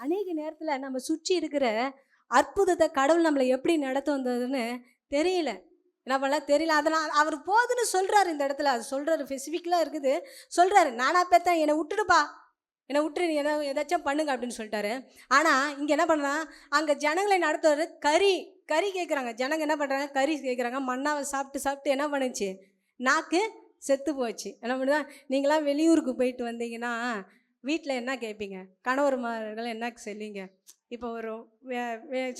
அநேக நேரத்தில் நம்ம சுற்றி இருக்கிற அற்புதத்தை கடவுள் நம்மளை எப்படி நடத்த வந்ததுன்னு தெரியல, என்ன பண்ணலாம் தெரியல. அதனால் அவர் போதுன்னு சொல்கிறாரு இந்த இடத்துல, அது சொல்கிறாரு, ஸ்பெசிஃபிக்கலாக இருக்குது, சொல்கிறாரு, நானா பெத்தேன், என்னை விட்டுடுப்பா, என்னை விட்டுரு, நீ என்ன ஏதாச்சும் பண்ணுங்க அப்படின்னு சொல்லிட்டாரு. ஆனால் இங்கே என்ன பண்ணுறான், அங்கே ஜனங்களை நடத்துவார், கறி கேட்குறாங்க ஜனங்க, என்ன பண்ணுறாங்க, கறி கேட்குறாங்க. மண்ணாவை சாப்பிட்டு என்ன பண்ணுச்சு, நாக்கு செத்து போச்சு. என்ன பண்ணுதா, நீங்களாம் வெளியூருக்கு போயிட்டு வந்தீங்கன்னா வீட்டில் என்ன கேட்பீங்க, கணவர்மார்கள் என்ன சொல்லிங்க, இப்போ ஒரு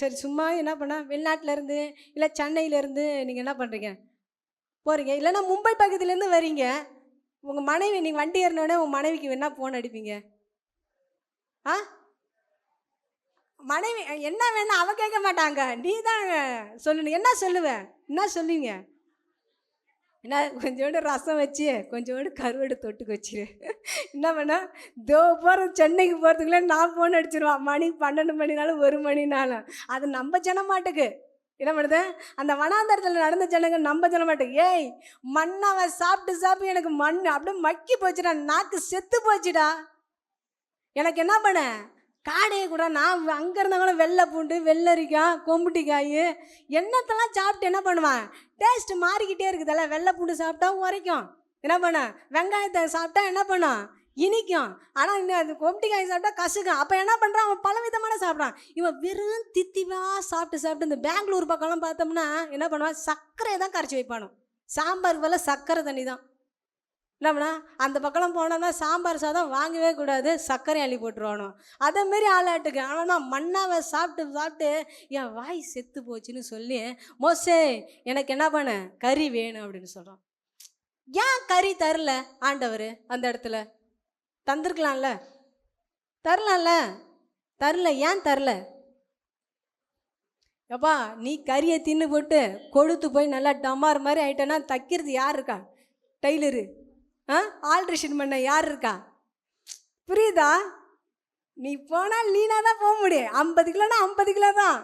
சரி சும்மா என்ன பண்ணால் வெளிநாட்டிலேருந்து இல்லை சென்னையிலேருந்து நீங்கள் என்ன பண்ணுறீங்க போகிறீங்க, இல்லைன்னா மும்பை பக்கத்துலேருந்து வரீங்க, உங்கள் மனைவி நீங்கள் வண்டி ஏறினோடனே உங்கள் மனைவிக்கு என்ன ஃபோன் அடிப்பீங்க, மனைவி என்ன வேணா அவ கேட்க மாட்டாங்க, நீ தான் சொல்லணும். என்ன சொல்லுவீங்க, என்ன கொஞ்சோண்டு ரசம் வச்சு கொஞ்சோண்டு கருவாடு தொட்டுக்கு வச்சிரு, என்ன பண்ணா போகிற சென்னைக்கு போகிறதுக்குள்ளே நான் ஃபோன் அடிச்சிருவான், மணி 12 மணினாலும் 1 மணினாலும். அது நம்ம ஜனமாட்டுக்கு என்ன பண்ணுது, அந்த வனாந்தரத்தில் நடந்த ஜனங்க நம்ம ஜனமாட்டுக்கு, ஏய் மண்ணாவை சாப்பிட்டு எனக்கு மண் அப்படியே மக்கி போச்சுடா, நாக்கு செத்து போச்சுடா, எனக்கு என்ன பண்ண காடையை கூட நான் அங்கே இருந்தவங்களும் வெள்ளை பூண்டு, வெள்ளரிக்காய், கொம்புட்டிக்காய் என்னத்தெல்லாம் சாப்பிட்டு என்ன பண்ணுவான், டேஸ்ட்டு மாறிக்கிட்டே இருக்குதல்ல, வெள்ளை பூண்டு சாப்பிட்டா உரைக்கும், என்ன பண்ண வெங்காயத்தை சாப்பிட்டா என்ன பண்ணும் இனிக்கும், ஆனால் இன்னும் அது கொம்புட்டிக்காய் சாப்பிட்டா கசுக்கும். அப்போ என்ன பண்ணுறான், அவன் பலவிதமான சாப்பிட்றான். இவன் வெறும் தித்திவாக சாப்பிட்டு இந்த பெங்களூர் பக்கம்லாம் பார்த்தோம்னா என்ன பண்ணுவான், சர்க்கரையை தான் கரைச்சி வைப்பானோ, சாம்பார் போல் சர்க்கரை தண்ணி தான். என்ன பண்ணா அந்த பக்கம் போனோம்னா சாம்பார் சாதம் வாங்கவே கூடாது, சர்க்கரை அள்ளி போட்டுருவானோ, அதேமாரி ஆளாட்டுக்கு. ஆனால் மண்ணாவை சாப்பிட்டு என் வாய் செத்து போச்சுன்னு சொல்லி, மோசே எனக்கு என்ன பண்ண கறி வேணும் அப்படின்னு சொல்கிறான். ஏன் கறி தரல ஆண்டவர், அந்த இடத்துல தந்திருக்கலாம்ல, தரல, ஏன் தரல, எப்பா நீ கறியை தின்னு போட்டு கொழுத்து போய் நல்லா டமார் மாதிரி ஆயிட்டேன்னா தைக்கிறது யார் இருக்கா, டெய்லரு, ஆல்ட்ரேஷன் பண்ண யார் இருக்கா, புரியுதா, நீ போனால் நீனா தான் போக முடியும், 50 கிலோனா 50 கிலோ தான்,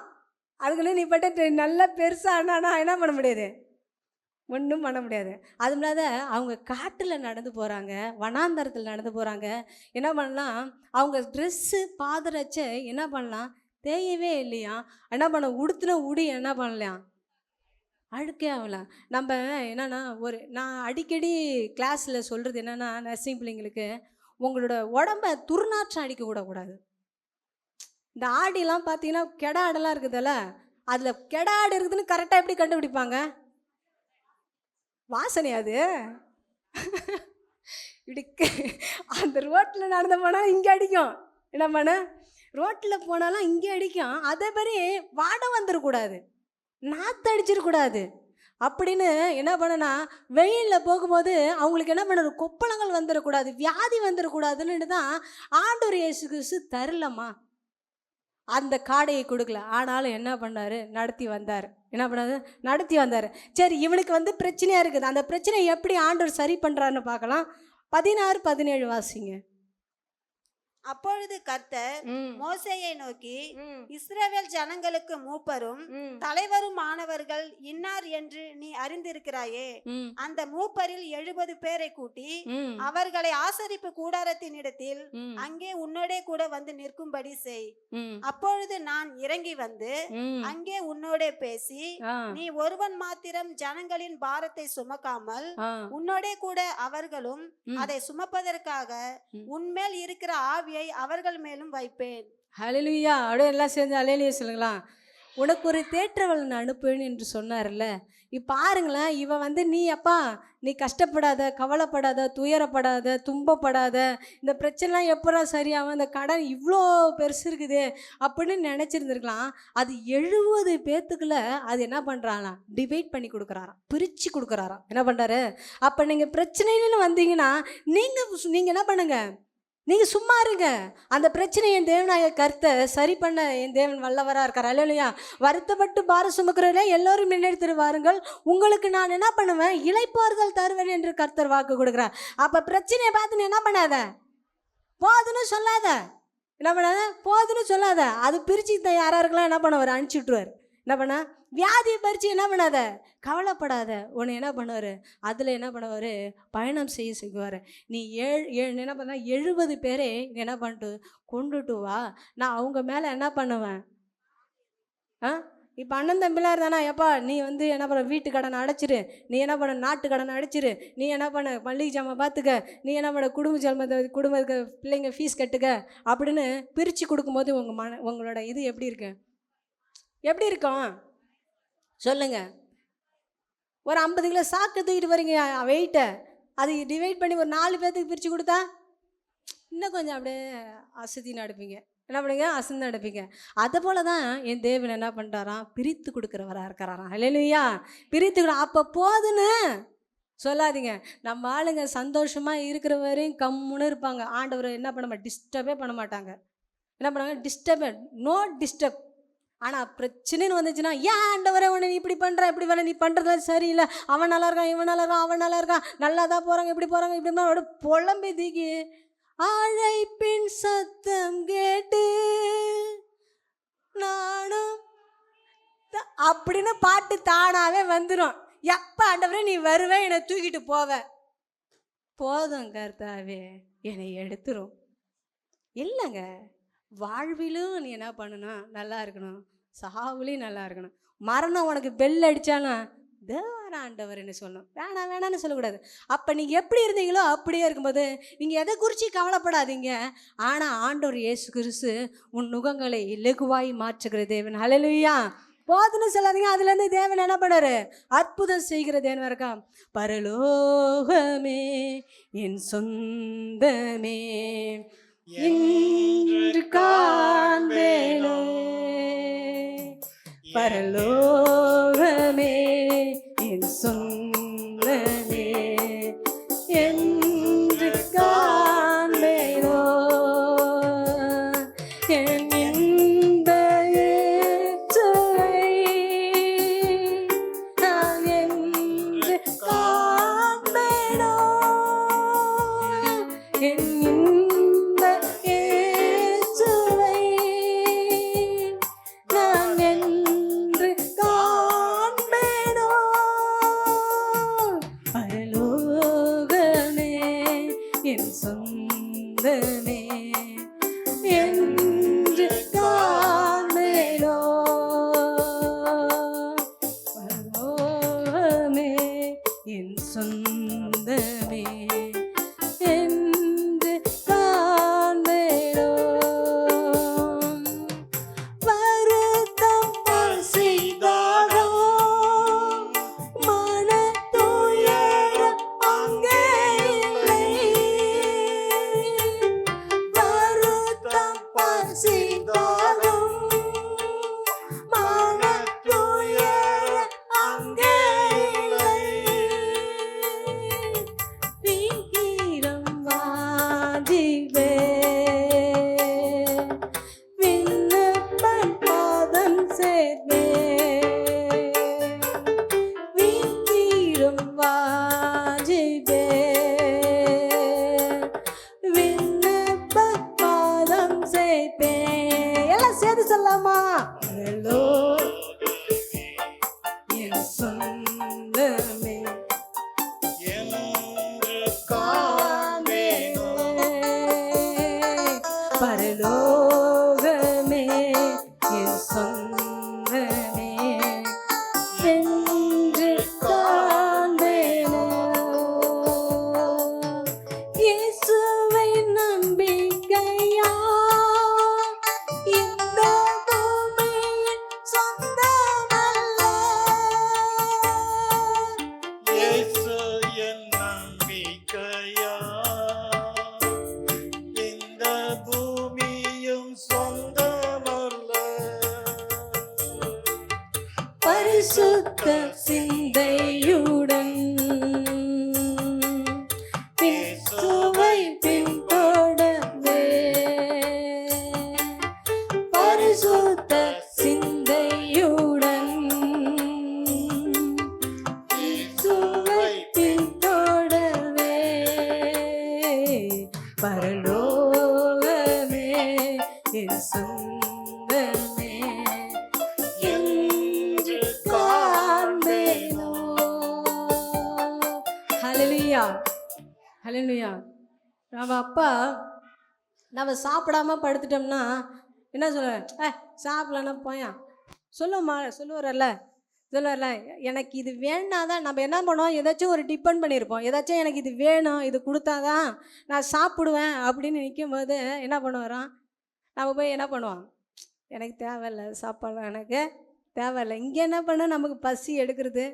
அதுக்குன்னு நீ பட்டு நல்லா பெருசானா என்ன பண்ண முடியாது, ஒன்றும் பண்ண முடியாது. அது இல்லாத அவங்க காட்டில் நடந்து போகிறாங்க, வனாந்தரத்தில் நடந்து போகிறாங்க, என்ன பண்ணலாம், அவங்க ட்ரெஸ்ஸு பாதரட்சை என்ன பண்ணலாம் தேயவே இல்லையா, என்ன பண்ண உடுத்துன உடி என்ன பண்ணலாம் அழுக்கே ஆகலாம். நம்ம என்னென்னா நான் அடிக்கடி கிளாஸில் சொல்கிறது என்னென்னா, நர்சிங் பிள்ளைங்களுக்கு உங்களோட உடம்பை துர்நாற்றம் அடிக்க கூடாது. இந்த ஆடிலாம் பார்த்தீங்கன்னா கெடா ஆடெல்லாம் இருக்குதுல்ல, அதில் கெடா ஆடு இருக்குதுன்னு கரெக்டாக எப்படி கண்டுபிடிப்பாங்க, வாசனை அது இப்படி அந்த ரோட்டில் நடந்து போனால் இங்கே அடிக்கும், என்ன பண்ண ரோட்டில் போனாலும் இங்கே அடிக்கும், அதே மாதிரி வாடை வந்துடக்கூடாது, நாற்று அடிச்சிடக்கூடாது அப்படின்னு என்ன பண்ணனா, வெயிலில் போகும்போது அவங்களுக்கு என்ன பண்ணணும், கொப்பளங்கள் வந்துடக்கூடாது, வியாதி வந்துடக்கூடாதுன்னு தான் ஆண்டவர் இயேசு கிறிஸ்து தரலம்மா அந்த காடையை கொடுக்கல. ஆனாலும் என்ன பண்ணார், நடத்தி வந்தார். சரி இவனுக்கு வந்து பிரச்சனையாக இருக்குது, அந்த பிரச்சனையை எப்படி ஆண்டவர் சரி பண்ணுறாருன்னு பார்க்கலாம். 16-17 வாசிங்க. அப்பொழுது கர்த்தர் மோசேயை நோக்கி, இஸ்ரவேல் ஜனங்களுக்கு மூப்பரும் தலைவரும் ஆனவர்கள் இன்னார் இன்னார் என்று நீ அறிந்திருக்கிறாயே. ம், அந்த மூப்பரில் 70 பேரை கூட்டி ம், அவர்களை ஆசரிப்பு கூடாரத்தின் இடத்தில் ம், அங்கே உன்னோடே கூட வந்து நிற்கும்படி செய். ம், அப்பொழுது நான் இறங்கி வந்து ம். அங்கே உன்னோடே பேசி, ஆ, நீ ஒருவன் மாத்திரம் ஜனங்களின் பாரத்தை சுமக்காமல் ஆ, உன்னோடே கூட அவர்களும் ம். அதை சுமப்பதற்காக ம். உன்மேல் இருக்கிற ஆவியை அவர்கள் மேலும் வைப்பேன். ஹalleluya. அப்படியே எல்லாம் சேர்ந்து ஹalleluya சொல்லுங்களா. உனக்கு ஒரு தேற்றவளன் அனுப்புவேன் என்று சொன்னார்ல. இப்போ பாருங்களேன், இவ வந்து நீ அப்பா நீ கஷ்டப்படாத, கவலைப்படாத, துயரப்படாத, துன்பப்படாத, இந்த பிரச்சனைலாம் எப்படா சரியாகும், இந்த கடன் இவ்வளோ பெருசு இருக்குதே அப்படின்னு நினச்சிருந்துருக்கலாம். அது 70 பேத்துக்குள்ள அது என்ன பண்ணுறாங்களாம், டிவைட் பண்ணி கொடுக்குறாராம், பிரித்து கொடுக்குறாராம். என்ன பண்ணுறாரு, அப்போ நீங்கள் பிரச்சனைன்னு வந்தீங்கன்னா நீங்கள் என்ன பண்ணுங்க, நீங்கள் சும்மா இருங்க. அந்த பிரச்சனையை என் தேவனாய கர்த்தர் சரி பண்ண என் தேவன் வல்லவராக இருக்கார். அல்லையா, வருத்தப்பட்டு பாரம் சுமக்கிறவர்களே எல்லோரும் முன்னெடுத்து வாருங்கள், உங்களுக்கு நான் என்ன பண்ணுவேன், இளைப்பாறுதல் தருவேன் என்று கர்த்தர் வாக்கு கொடுக்குறார். அப்போ பிரச்சனையை பார்த்து நீ என்ன பண்ணாத, போதுன்னு சொல்லாத. என்ன பண்ணாத, போதுன்னு சொல்லாத. அது பிரித்து யாராருக்கெல்லாம் என்ன பண்ணுவார், அனுப்பிச்சி விட்ருவார். என்ன பண்ண, வியாதியை பறித்து என்ன பண்ணாத, கவலைப்படாத. உன்னை என்ன பண்ணுவார், அதில் என்ன பண்ணுவார், பயணம் செய்வார். நீ என்ன பண்ண, 70 பேரை என்ன பண்ணிட்டு கொண்டுட்டு வா, நான் அவங்க மேலே என்ன பண்ணுவேன். இப்போ அண்ணன் தம்பிலாம் இருந்தானா, எப்பா நீ வந்து என்ன பண்ண, வீட்டு கடனை அடைச்சிரு, நீ என்ன பண்ண, நாட்டு கடனை அடைச்சிரு, நீ என்ன பண்ண, மல்லிகை ஜாமான் பார்த்துக்க, நீ என்ன பண்ண, குடும்பத்துக்கு பிள்ளைங்க ஃபீஸ் கட்டுக்க அப்படின்னு பிரித்து கொடுக்கும்போது உங்களோட இது எப்படி இருக்கு, எப்படி இருக்கும் சொல்லுங்க. ஒரு 50 கிலோ சாக்கு தூக்கிட்டு போறீங்க வெயிட்டை, அது டிவைட் பண்ணி ஒரு 4 பேர்த்துக்கு பிரித்து கொடுத்தா இன்னும் கொஞ்சம் அப்படியே அசதி நடப்பீங்க. என்ன பண்ணுங்க, அசந்து நடப்பீங்க. அதை போல தான் என் தேவன் என்ன பண்ணுறாராம், பிரித்து கொடுக்குறவராக இருக்கிறாராம். இல்லையா, பிரித்து அப்போ போதுன்னு சொல்லாதீங்க. நம்ம ஆளுங்க சந்தோஷமாக இருக்கிற வரையும் கம்முன்னு இருப்பாங்க. ஆண்டவர் என்ன பண்ண டிஸ்டர்பே பண்ண மாட்டாங்க. என்ன பண்ணாங்க, டிஸ்டர்பே, நோ டிஸ்டர்ப். ஆனால் பிரச்சனைன்னு வந்துச்சுன்னா, ஏன் ஆண்டவரே உன்னை நீ இப்படி பண்ணுற, இப்படி வேலை நீ பண்ணுறது சரியில்லை, அவன் நல்லா இருக்கான், இவன் நல்லா இருக்கான், அவன் நல்லா இருக்கான், நல்லா தான் போகிறாங்க, இப்படி போகிறாங்க, இப்படி அவட புலம்பி தீக்கி அழைப்பின் சத்தம் கேட்டு நானும் அப்படின்னு பாட்டு தானாவே வந்துடும். எப்போ ஆண்டவரே நீ வருவே, என்னை தூக்கிட்டு போவ, போதும் கர்த்தாவே என்னை எடுத்துரும். இல்லைங்க, வாழ்விலும் நீ என்ன பண்ணணும், நல்லா இருக்கணும், சாவுலையும் நல்லா இருக்கணும். மரணம் உனக்கு பெல் அடித்தானா தேவர ஆண்டவர் என்ன சொல்லணும், வேணாம் வேணான்னு சொல்லக்கூடாது. அப்போ நீங்கள் எப்படி இருந்தீங்களோ அப்படியே இருக்கும்போது நீங்கள் எதை குறித்து கவலைப்படாதீங்க. ஆனால் ஆண்டவர் இயேசு கிறிஸ்து உன் நுகங்களை இலகுவாய் மாற்றுகிற தேவன். ஹல்லேலூயா. போதுன்னு சொல்லாதீங்க. அதுலேருந்து தேவன் என்ன பண்ணாரு, அற்புதம் செய்கிற தேவன் இருக்கா. பரலோகமே என் சொந்தமே இன்று காண்பேனோ, பரலோகமே என் சொந்தமே என்று காண்பேனோ, என் இன்ப இயேசுவை நான் என்று காண்பேனோ, என் இன்ப இயேசுவை நான் என்று காண்பேனோ, பரலோகமே என் சொந்தமே என்று காண்பேனோ, பரலோகமே என் சொந்தமே என்று காண்பேனோ. வருத்தம் பசிதாகோ மனதுயரம் அங்கே இல்லை, வருத்தம் பசிதாகோ மனதுயரம் அங்கே இல்லை, விகிரம் வாதிவே விண்ணப்பம் பாதம் சேர்வே, விகிரம் வாஜிவே விண்ணப்பம் பாதம் சேர்ப்பே. எல்லாம் சேர்த்து சொல்லாமா, என் சொந்த பரிசுத்த சிந்தையுடன் சுவை பின்தொடர்வே. பரிசுத்த சிந்தையுடன் சுவை பின்தொடர்வே. பரலோகமே என் சொந்தமே என்று காண்பேனோ. ஹல்லேலூயா, ஹல்லேலூயா. நம்ம அப்பா நம்ம சாப்பிடாம படுத்துட்டோம்னா என்ன சொல்லுவேன்? சாப்பிடலன்னா போயா சொல்லுவார்ல எனக்கு இது வேணாதான். நம்ம என்ன பண்ணுவோம்? ஏதாச்சும் ஒரு டிபெண்ட் பண்ணியிருப்போம். ஏதாச்சும் எனக்கு இது வேணும், இது கொடுத்தாதான் நான் சாப்பிடுவேன் அப்படின்னு நிற்கும் போது என்ன பண்ணுவாராம்? நம்ம போய் என்ன பண்ணுவோம்? எனக்கு தேவையில்லை, சாப்பாடு எனக்கு தேவையில்லை. இங்கே என்ன பண்ண, நமக்கு பசி எடுக்கிறது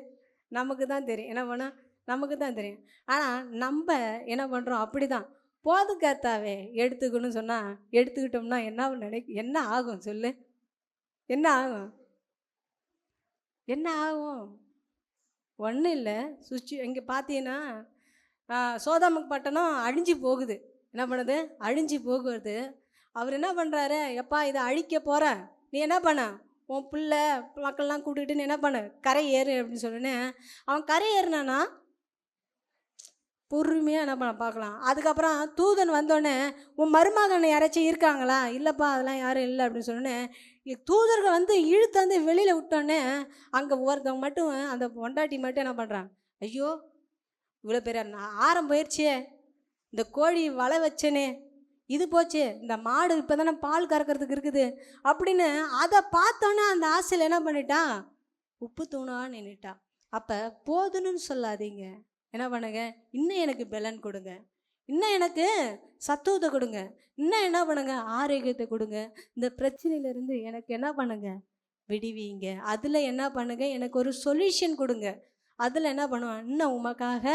நமக்கு தான் தெரியும். என்ன பண்ண நமக்கு தான் தெரியும். ஆனால் நம்ம என்ன பண்ணுறோம்? அப்படி தான் போது கர்த்தாவே எடுத்துக்கணும்னு சொன்னால் எடுத்துக்கிட்டோம்னா என்ன ஆகும் சொல்லு? என்ன ஆகும்? என்ன ஆகும்? ஒன்றும் இல்லை. இங்கே பார்த்தீங்கன்னா சோதாம பட்டணம் அழிஞ்சு போகுது. என்ன பண்ணுது? அழிஞ்சு போகுது. அவர் என்ன பண்ணுறாரு? எப்பா இதை அழிக்க போகிறேன், நீ என்ன பண்ண? உன் பிள்ளை மக்கள்லாம் கூப்பிட்டுக்கிட்டு நீ என்ன பண்ண? கரை ஏறு அப்படின்னு சொன்னோன்னே அவன் கரை ஏறினானா பொறுமையாக என்ன பண்ண பார்க்கலாம். அதுக்கப்புறம் தூதன் வந்தோடனே உன் மருமகனை யாராச்சும் இருக்காங்களா? இல்லைப்பா அதெல்லாம் யாரும் இல்லை அப்படின்னு சொன்னோன்னே தூதர்கள் வந்து இழுத்தாந்து வெளியில் விட்டோன்னே அங்கே ஒருத்தவங்க மட்டும் அந்த பொண்டாட்டி மட்டும் என்ன பண்ணுறாங்க? ஐயோ இவ்வளோ பெரிய ஆரம் போயிடுச்சே, இந்த கோழி வலை வச்சனே இது போச்சு, இந்த மாடு இப்போ தானே பால் கறக்கிறதுக்கு இருக்குது அப்படின்னு அதை பார்த்தோன்னே அந்த ஆசையில் என்ன பண்ணிட்டான்? உப்பு தூணா நின்றுட்டா. அப்போ போதுன்னு சொல்லாதீங்க. என்ன பண்ணுங்க? இன்னும் எனக்கு பலன் கொடுங்க, இன்னும் எனக்கு சத்துவத்தை கொடுங்க, இன்னும் என்ன பண்ணுங்க? ஆரோக்கியத்தை கொடுங்க. இந்த பிரச்சனையிலேருந்து எனக்கு என்ன பண்ணுங்க? விடுவீங்க. அதில் என்ன பண்ணுங்க? எனக்கு ஒரு சொல்யூஷன் கொடுங்க. அதில் என்ன பண்ணுவேன்? இன்னும் உமக்காக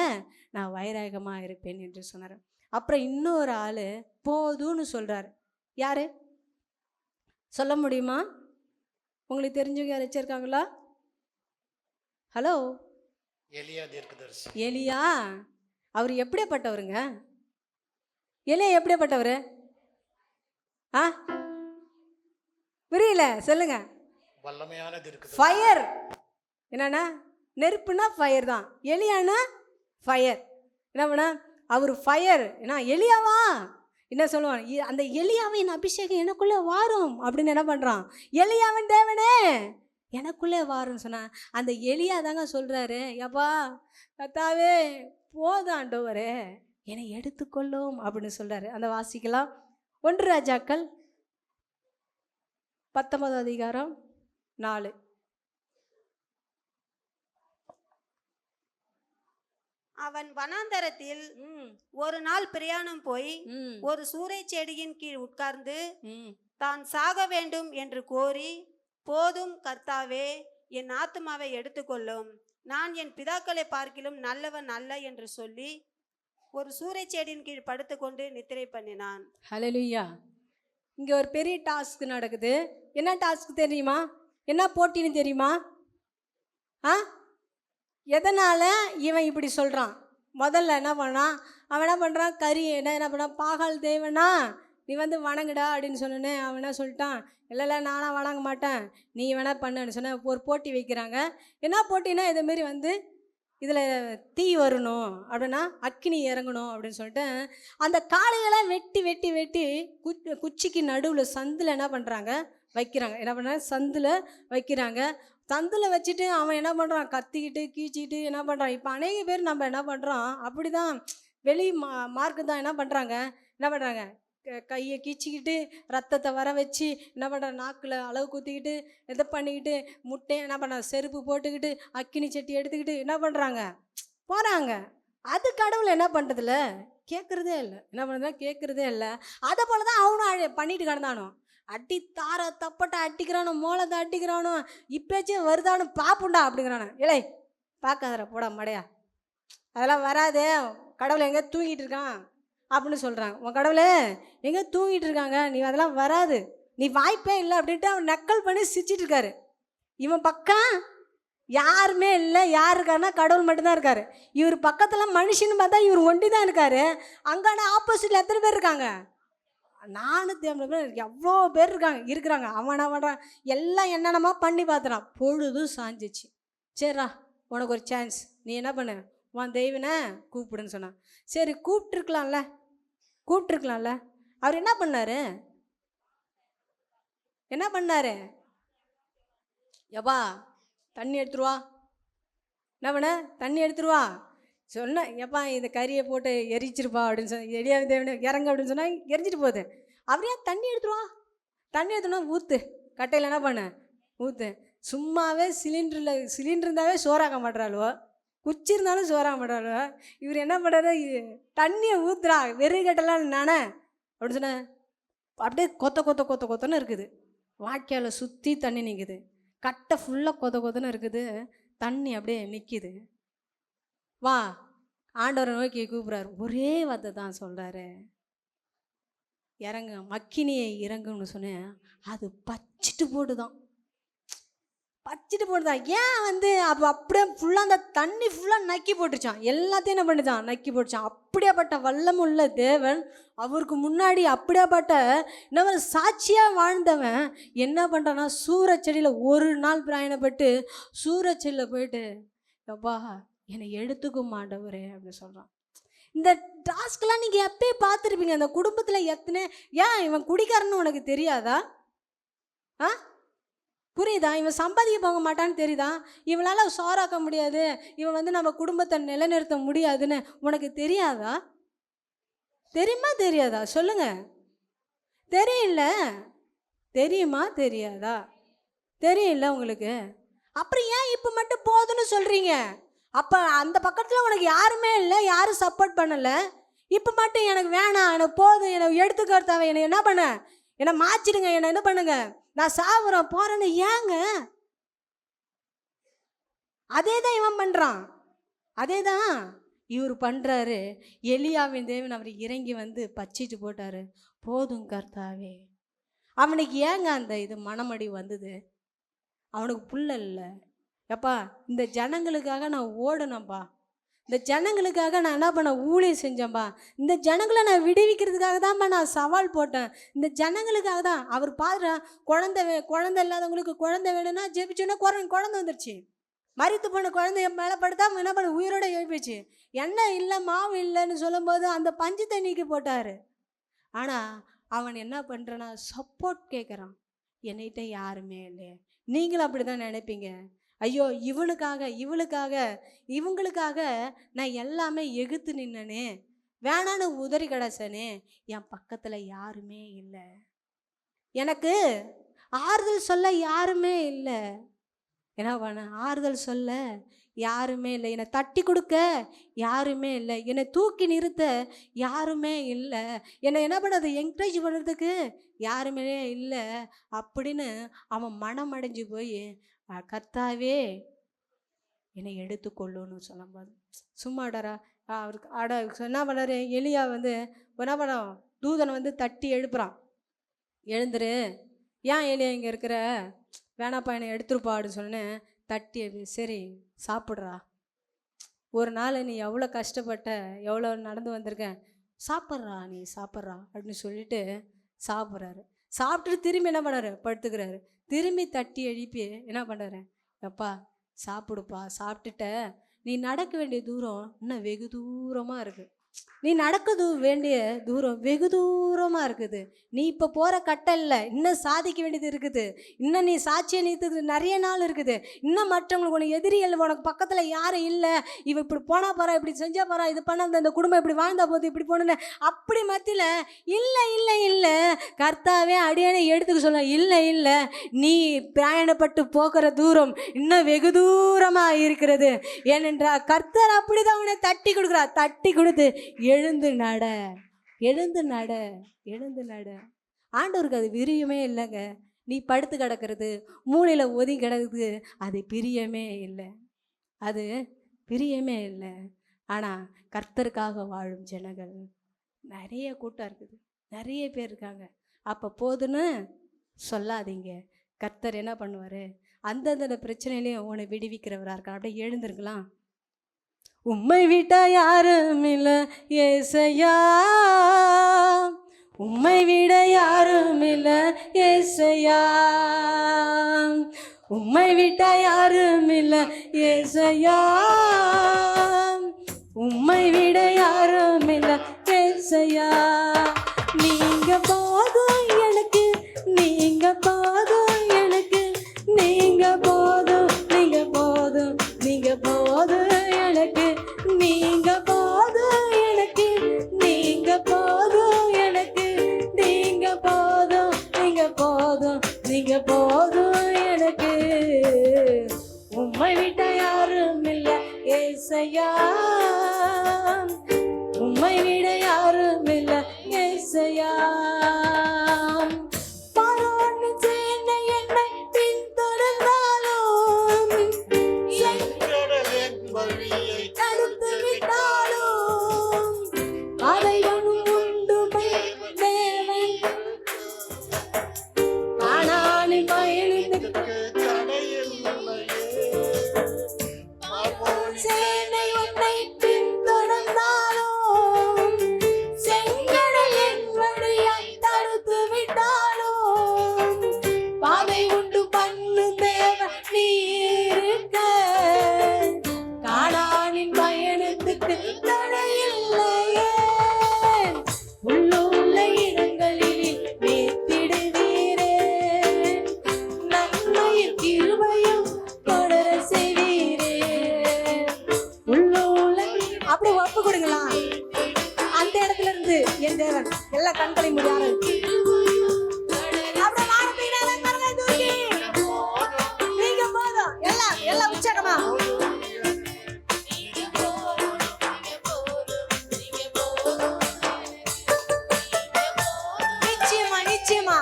நான் வைராகமாக இருப்பேன் என்று சொன்னார். அப்புறம் இன்னொரு ஆள் போதும்னு சொல்கிறார். யார் சொல்ல முடியுமா? உங்களுக்கு தெரிஞ்சவங்க யாராச்சும் இருக்காங்களா? ஹலோ, எலியா தீர்க்கதரிசி. எலியா அவர் எப்படியாப்பட்டவருங்க? எலியா எப்படியாப்பட்டவர்? புரியல, சொல்லுங்க. வல்லமையான தீர்க்கதரிசி. ஃபயர். என்னன்னா நெருப்புனா ஃபயர் தான். எலியானா ஃபயர். என்ன பண்ண? அவர் ஃபயர். ஏன்னா எலியாவா என்ன சொல்லுவான்? அந்த எலியாவின் அபிஷேகம் எனக்குள்ளே வாரும் அப்படின்னு என்ன பண்ணுறான்? எலியாவின் தேவனே எனக்குள்ளே வாருன்னு சொன்னான். அந்த எலியா தாங்க சொல்கிறாரு, எப்பா கர்த்தாவே போதும் ஆண்டவரே என்னை எடுத்துக்கொள்ளும் அப்படின்னு சொல்கிறாரு. அந்த வாசிக்கலாம். 1 ராஜாக்கள் 19 அதிகாரம் 4. அவன் வனாந்தரத்தில் ஒரு நாள் பிரயாணம் போய் ஒரு சூறை செடியின் கீழ் உட்கார்ந்து தான் சாக வேண்டும் என்று கோரி, போதும் கர்த்தாவே என் ஆத்துமாவை எடுத்துக்கொள்ளும், நான் என் பிதாக்களை பார்க்கிலும் நல்லவன் அல்ல என்று சொல்லி ஒரு சூறை செடியின் கீழ் படுத்துக்கொண்டு நித்திரை பண்ணினான். ஹல்லேலூயா. இங்கே ஒரு பெரிய டாஸ்க் நடக்குது. என்ன டாஸ்க் தெரியுமா? என்ன போட்டின்னு தெரியுமா? எதனால் இவன் இப்படி சொல்கிறான்? முதல்ல என்ன பண்ணான்? அவன் என்ன பண்ணுறான்? என்ன பண்ணான்? பாகால் தேவனா நீ வந்து வணங்குடா அப்படின்னு சொன்னோன்னே அவன் என்ன சொல்லிட்டான்? இல்லை நானாக வணங்க மாட்டேன், நீ வேணா பண்ணுன்னு சொன்ன. ஒரு போட்டி வைக்கிறாங்க. என்ன போட்டினா இதுமாரி வந்து இதில் தீ வரணும் அப்படின்னா அக்கினி இறங்கணும் அப்படின்னு சொல்லிட்டு அந்த காளையெல்லாம் வெட்டி வெட்டி வெட்டி குச்சிக்கு நடுவில் சந்தில் என்ன பண்ணுறாங்க? வைக்கிறாங்க. என்ன பண்ணுறாங்க? சந்தில் வைக்கிறாங்க. சந்தில் வச்சுட்டு அவன் என்ன பண்ணுறான்? கத்திக்கிட்டு கீச்சிக்கிட்டு என்ன பண்ணுறான்? இப்போ அநேக பேர் நம்ம என்ன பண்ணுறோம்? அப்படி தான் வெளி மார்க்கு தான் என்ன பண்ணுறாங்க? கையை கீச்சிக்கிட்டு ரத்தத்தை வர வச்சு என்ன பண்ணுறாங்க? நாக்கில் அளவு குத்திக்கிட்டு இதை பண்ணிக்கிட்டு முட்டை என்ன பண்ணுறாங்க? செருப்பு போட்டுக்கிட்டு அக்கினி சட்டி எடுத்துக்கிட்டு என்ன பண்ணுறாங்க? போகிறாங்க. அது கடவுள் என்ன பண்ணுறதில்ல, கேட்குறதே இல்லை. என்ன பண்ணுறதுனா கேட்குறதே இல்லை. அதை போல தான் அவனும் பண்ணிட்டு கிடந்தானோ. அடி தார தப்பட்டை அட்டிக்கிறானோ, மோளத்தை அட்டிக்கிறானோ, இப்பேச்சும் வருதானு பாப்புண்டா அப்படிங்கிறானோ. இலை பார்க்காதற போடா மடையா, அதெல்லாம் வராதே, கடவுளை எங்கே தூங்கிட்டு இருக்கான் அப்படின்னு சொல்கிறாங்க. உன் கடவுளே எங்கே தூங்கிட்டு இருக்காங்க, நீ அதெல்லாம் வராது, நீ வாய்ப்பே இல்லை அப்படின்ட்டு அவன் நக்கல் பண்ணி சிரிச்சிட்டு இருக்காரு. இவன் பக்கம் யாருமே இல்லை. யார் இருக்காருன்னா கடவுள் மட்டும்தான் இருக்காரு. இவர் பக்கத்தில் மனுஷன்னு பார்த்தா இவர் ஒண்டி தான் இருக்காரு. அங்கான ஆப்போசிட்டில் எத்தனை பேர் இருக்காங்க? 450 பேர், எவ்வளோ பேர் இருக்கிறாங்க. அவன் எல்லாம் என்னென்னமோ பண்ணி பார்த்துறான். பொழுதும் சாஞ்சிச்சு. சரிடா, உனக்கு ஒரு சான்ஸ், நீ என்ன பண்ணு, உன் தெய்வனை கூப்பிடுன்னு சொன்னான். சரி, கூப்பிட்டுருக்கலாம்ல. அவர் என்ன பண்ணாரு? எப்பா தண்ணி எடுத்துருவா. என்ன பண்ண? தண்ணி எடுத்துருவா சொன்னேன். எப்பா இந்த கறியை போட்டு எரிச்சிருப்பா அப்படின்னு சொன்ன. எரியாத தேவனே இறங்க அப்படின்னு சொன்னால் எரிஞ்சிட்டு போகுது. அவரையா தண்ணி எடுத்துருவா. தண்ணி எடுத்துனா ஊற்று, கட்டையில் என்ன பண்ண ஊற்று. சும்மாவே சிலிண்டர் இருந்தாவே சோறாக்க மாட்டுறாளுவோ, குச்சி இருந்தாலும் சோறாக்க மாட்டாளுவோ. இவர் என்ன பண்ணுறாரு, தண்ணியை ஊற்றுறா. வெறுகட்டெல்லாம் நானே அப்படின்னு சொன்னேன். அப்படியே கொத்தன்னு இருக்குது. வாய்க்கால் சுற்றி தண்ணி நிற்குது. கட்டை ஃபுல்லாக கொத்தன்னு இருக்குது. தண்ணி அப்படியே நிற்கிது. வா, ஆண்டவரை நோக்கி கூப்பிட்றாரு. ஒரே வார்த்தை தான் சொல்கிறாரு, இறங்கு, மக்கினியை இறங்குன்னு சொன்னேன். அது பச்சிட்டு போட்டுதான். ஏன் அப்போ அப்படியே ஃபுல்லாக அந்த தண்ணி ஃபுல்லாக நக்கி போட்டுருச்சான். எல்லாத்தையும் என்ன பண்ணிச்சான்? நக்கி போட்டுச்சான். அப்படியேப்பட்ட வல்லமுள்ள தேவன், அவருக்கு முன்னாடி அப்படியேப்பட்ட என்ன சாட்சியாக வாழ்ந்தவன் என்ன பண்ணுறான்னா, சூரச்செடியில் ஒரு நாள் பிரயாணப்பட்டு சூரச்செடியில் போயிட்டு, எப்பா என்னை எடுத்துக்க மாட்டவரே அப்படின்னு சொல்கிறான். இந்த டாஸ்க்கெலாம் நீங்கள் எப்பயே பார்த்துருப்பீங்க. அந்த குடும்பத்தில் எத்தனை, ஏன் இவன் குடிக்காரன்னு உனக்கு தெரியாதா? புரியுதா? இவன் சம்பாதிக்க போக மாட்டான்னு தெரியுதா? இவளால் சோறாக்க முடியாது, இவன் நம்ம குடும்பத்தை நிலைநிறுத்த முடியாதுன்னு உனக்கு தெரியாதா? தெரியாதா? சொல்லுங்க. தெரியல. தெரியுமா? தெரியாதா? தெரியல உங்களுக்கு. அப்புறம் ஏன் இப்போ மட்டும் போதுன்னு சொல்கிறீங்க? அப்போ அந்த பக்கத்தில் உனக்கு யாருமே இல்லை, யாரும் சப்போர்ட் பண்ணலை. இப்போ மட்டும் எனக்கு வேணாம், எனக்கு போதும், என்னை எடுத்துக்கிறதாவே, என்னை என்ன பண்ண, என்னை மாற்றிடுங்க, என்னை என்ன பண்ணுங்க, நான் சாவுறேன் போகிறேன்னு. ஏங்க? அதே தான் இவன் பண்ணுறான். அதே தான் இவர் பண்ணுறாரு. எலியாவின் தேவன் அவர் இறங்கி பச்சிட்டு போட்டார். போதும் கர்த்தாவே. அவனுக்கு ஏங்க அந்த இது மனமடி வந்தது? அவனுக்கு புள்ள இல்லை. எப்பா இந்த ஜனங்களுக்காக நான் ஓடணும்ப்பா, இந்த ஜனங்களுக்காக நான் என்ன பண்ண, ஊழியம் செஞ்சேன்ப்பா, இந்த ஜனங்களை நான் விடுவிக்கிறதுக்காக தான்ப்பா நான் சவால் போட்டேன், இந்த ஜனங்களுக்காக தான். அவர் பாரு, குழந்தை இல்லாதவங்களுக்கு குழந்தை வேணும்னா ஜெபிச்சோன்னா குழந்தை வந்துருச்சு. மரித்து போன குழந்தைய மேலே படுத்தா என்ன பண்ண, உயிரோட எழுப்பிச்சு. எண்ணெய் இல்லை, மாவு இல்லைன்னு சொல்லும்போது அந்த பஞ்சு தண்ணிக்கு போட்டார். ஆனால் அவன் என்ன பண்ணுறான்னா, சப்போர்ட் கேட்குறான். என்னைகிட்ட யாருமே இல்லை. நீங்களும் அப்படி தான் நினைப்பீங்க. ஐயோ இவங்களுக்காக நான் எல்லாமே எகுத்து நின்னனே, வேணான்னு உதறி கிடச்சனே, என் பக்கத்தில் யாருமே இல்லை, எனக்கு ஆறுதல் சொல்ல யாருமே இல்லை. என்ன பண்ண, ஆறுதல் சொல்ல யாருமே இல்லை, என்னை தட்டி கொடுக்க யாருமே இல்லை, என்னை தூக்கி நிறுத்த யாருமே இல்லை, என்னை என்ன பண்ணது என்கரேஜ் பண்ணுறதுக்கு யாருமே இல்லை அப்படின்னு அவன் மனம் அடைஞ்சு போய், கர்த்தாவே என்னை எடுத்துக்கொள்ளுன்னு சொல்லும்போது சும்மாடாரா அவருக்கு என்ன பண்ணாரு, எலியா என்ன பண்ண, தூதனை தட்டி எழுப்புறான். எழுந்துரு, ஏன் எலியா இங்கே இருக்கிற, வேணாப்பா என்னை எடுத்துருப்பா அப்படின்னு சொன்னேன். தட்டி சரி சாப்பிட்றா, ஒரு நாள் நீ எவ்வளோ கஷ்டப்பட்ட, எவ்வளோ நடந்து வந்திருக்க, சாப்பிட்றா நீ சாப்பிட்றா அப்படின்னு சொல்லிட்டு சாப்பிட்றாரு. சாப்பிட்டுட்டு திரும்பி என்ன பண்ணாரு, படுத்துக்கிறாரு. திரும்பி தட்டி எழுப்பி என்ன பண்ணுறாரு, எப்பா சாப்பிடுப்பா, சாப்பிட்டுட்ட, நீ நடக்க வேண்டிய தூரம் இன்னும் வெகு தூரமாக இருக்குது, நீ நடக்க வேண்டிய தூரம் வெகு தூரமாக இருக்குது, நீ இப்போ போகிற கட்டல்ல இன்னும் சாதிக்க வேண்டியது இருக்குது, இன்னும் நீ சாட்சியை நீத்துக்கு நிறைய நாள் இருக்குது, இன்னும் மற்றவங்களுக்கு உனக்கு எதிரிகள் உனக்கு பக்கத்தில் யாரும் இல்லை, இவ இப்படி போனால் போகிறா, இப்படி செஞ்சால் போகிறா, இது பண்ண இந்த குடும்பம் இப்படி வாழ்ந்தா போது, இப்படி போகணுன்னு அப்படி மத்தியில் இல்லை இல்லை இல்லை கர்த்தாவே அடியானே எடுத்துக்க சொல்ல, இல்லை இல்லை நீ பிரயாணப்பட்டு போகிற தூரம் இன்னும் வெகு தூரமாக இருக்கிறது. ஏனென்றா கர்த்தர் அப்படிதான் அவனை தட்டி கொடுக்குறா. தட்டி கொடுத்து எழுந்து நட, எழுந்து நட, எழுந்து நட. ஆண்டவருக்கு அது விரியமே இல்லைங்க. நீ படுத்து கிடக்கிறது, மூளையில் ஒதுங்கி கிடக்குது, அது பிரியமே இல்லை, அது பிரியமே இல்லை. ஆனால் கர்த்தருக்காக வாழும் ஜனங்கள் நிறைய கூட்டம் இருக்குது, நிறைய பேர் இருக்காங்க. அப்போ போதுன்னு சொல்லாதீங்க. கர்த்தர் என்ன பண்ணுவார், அந்தந்த பிரச்சனையிலையும் உன்னை விடுவிக்கிறவராக இருக்கார். அப்படியே எழுந்திருக்கலாம். உம்மை விட்டா யாரும் இல்ல ஏசையா, உம்மை விட யாரும் இல்ல ஏசையா, உம்மை விட்டா யாரும் இல்ல ஏசையா, உம்மை விட யாரும் இல்ல ஏசையா. நீங்க போதும் எனக்கு, நீங்க போதும் எனக்கு, நீங்க போதும், நீங்க போதும், நீங்க போதும் எனக்கு, நீங்க போதும் எனக்கு, நீங்க போதும் எனக்கு, நீங்க போதும், நீங்க போதும், நீங்க போதும் எனக்கு. உம்மை விட்ட யாரும் இல்ல ஏசையா, உம்மை விட யாரும் இல்ல ஏசையா. பார்வோன் சேனை என்னை பின்தொடர்ந்தாலும், செங்கடலின் வழியை தடுத்து விட்டாலும், அதை உண்டு தேவன் கானானின் பயணத்துக்கு சேனை உன்னை பின்தொடர்ந்தாலும், செங்கடலின் வழியை தடுத்து விட்டாலும், பாதை உண்டு பண்ணு தேவன் நீ இருக்க, கானானின் பயணத்துக்கு தடையில்லையே. உள்ளுள்ள இடங்களில் மேத்திடுவீரே, நன்மையும் கிருபையும் தொடர செய்வீரே. உள்ளுள்ள அப்படியே ஒப்பு கொடுங்களா. அந்த இடத்துல இருந்து என் தேவன் எல்லா கண்களையும் முடியாது. அப்படியே வானத்துக்கு நேரா கரங்களை தூக்கி, நீங்க போதும் எல்லாம் எல்லாம் உற்சாகமா. நிச்சயமா நிச்சயமா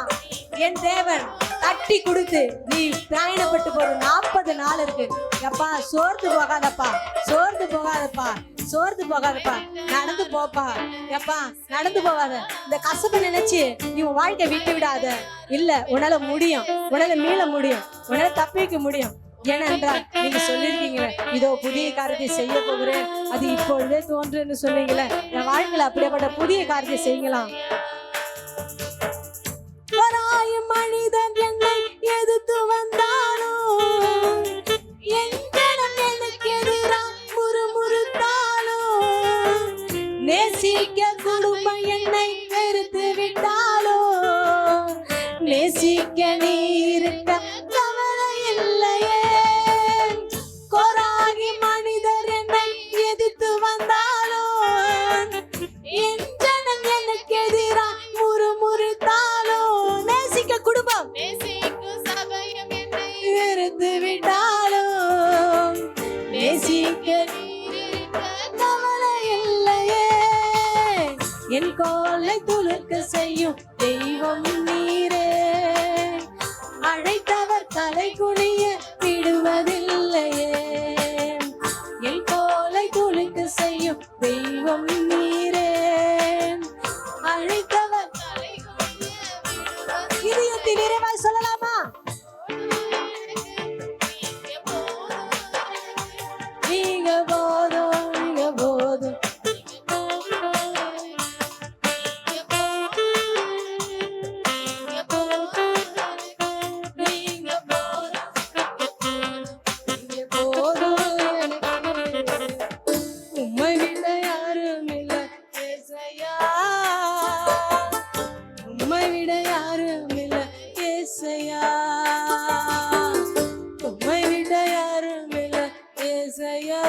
என் தேவன் தட்டி கொடுத்து நீ பிரயாணப்பட்டு போற 40 நாள் இருக்கு. எப்பா சோர்ந்து போகாதப்பா, சோர்ந்து போகாதப்பா, சோர்ந்து போகாதப்பா, நடந்து போப்பா. எப்பா நடந்து போகாத, இந்த கசப்பை நினைச்சு நீ உன் வாழ்க்கை விட்டு விடாத. இல்ல, உன்னால முடியும், உன்னால மீள முடியும், உன்னால தப்பிக்க முடியும். ஏனென்றால் நீங்க சொல்லிருக்கீங்களே, இதோ புதிய காரியத்தை செய்ய போகிறேன், அது இப்பொழுதே தோன்றுன்னு சொன்னீங்களே. என் வாழ்க்கையில அப்படியேப்பட்ட புதிய காரியத்தை செய்யலாம். வராயும் மனிதன் என்னை எதிர்த்து வந்தாலும், என் கணம் எனக்கு எதிராக முறுமுறுத்தாலும், நேசிக்க குடும்பம் என்னை வெறுத்து விட்டாலும், நேசிக்க நீ இருக்க கவலை இல்லையே. கோராகி மனிதர் என்னை எதிர்த்து வந்தாலும், என் ஜனம் எனக்கு எதிராக முறுமுறுத்தாலும், நேசிக்க குடும்பம் வெறுத்து விட்டாலும், நேசிக்க கவலை இல்லையே. என் கோலை துளுக்க செய்யும் தெய்வம் நீரே, அழைத்தவர் தலை குனிய விடுவதில்லையே. என் கோலை துளுக்க செய்யும் தெய்வம் நீரே, அழைத்தவர் இதயத்தில் நிறைவாய் சொல்லலாமா? நீங்க போதும், நீங்க போதும், நீங்க போதும், நீங்க போதும் எனக்கு. உம்மை விட யாரும் இல்ல ஏசையா, உம்மை விட யாரும் இல்ல ஏசையா, உம்மை விட யாரும் இல்ல ஏசையா,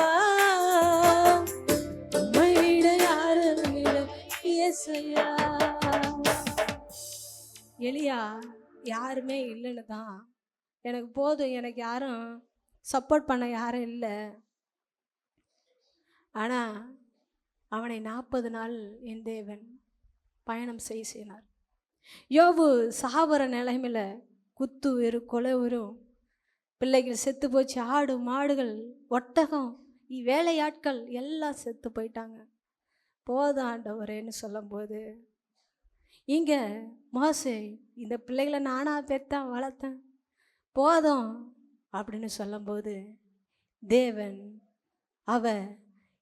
உம்மை விட யாரும் இல்ல ஏசையா. எலியா யாருமே இல்லைன்னு தான், எனக்கு போதும், எனக்கு யாரும் சப்போர்ட் பண்ண யாரும் இல்லை. ஆனால் அவனை 40 நாள் என் தேவன் பயணம் செய்யினார். யோபு சாவர நிலைமையில குத்து வரும், கொலை வரும், பிள்ளைகள் செத்து போச்சு, ஆடு மாடுகள் ஒட்டகம் வேலையாட்கள் எல்லாம் செத்து போயிட்டாங்க. போதும் ஆண்டவரேன்னு சொல்லும்போது, இங்கே மோசே இந்த பிள்ளைகளை நானாக பெற்றேன் வளர்த்தேன், போதும் அப்படின்னு சொல்லும்போது தேவன் அவர்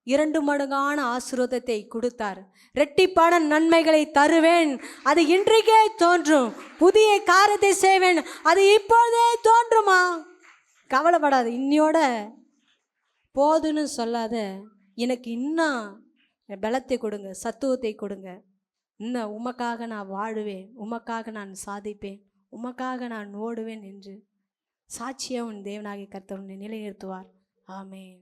2 மடங்கான ஆசீர்வாதத்தை கொடுத்தார். ரெட்டிப்பான நன்மைகளை தருவேன், அது இன்றைக்கே தோன்றும். புதிய காரியத்தை செய்வேன், அது இப்போதே தோன்றுமா. கவலைப்படாது, இன்னையோட போதுன்னு சொல்லாத, எனக்கு இன்னும் பலத்தை கொடுங்க, சத்துவத்தை கொடுங்க. இன்னும் உமக்காக நான் வாழுவேன், உமக்காக நான் சாதிப்பேன், உமக்காக நான் ஓடுவேன் என்று சாட்சியாக உன் தேவனாகிய கர்த்தர் உன்னை நிலைநிறுத்துவார். ஆமென்.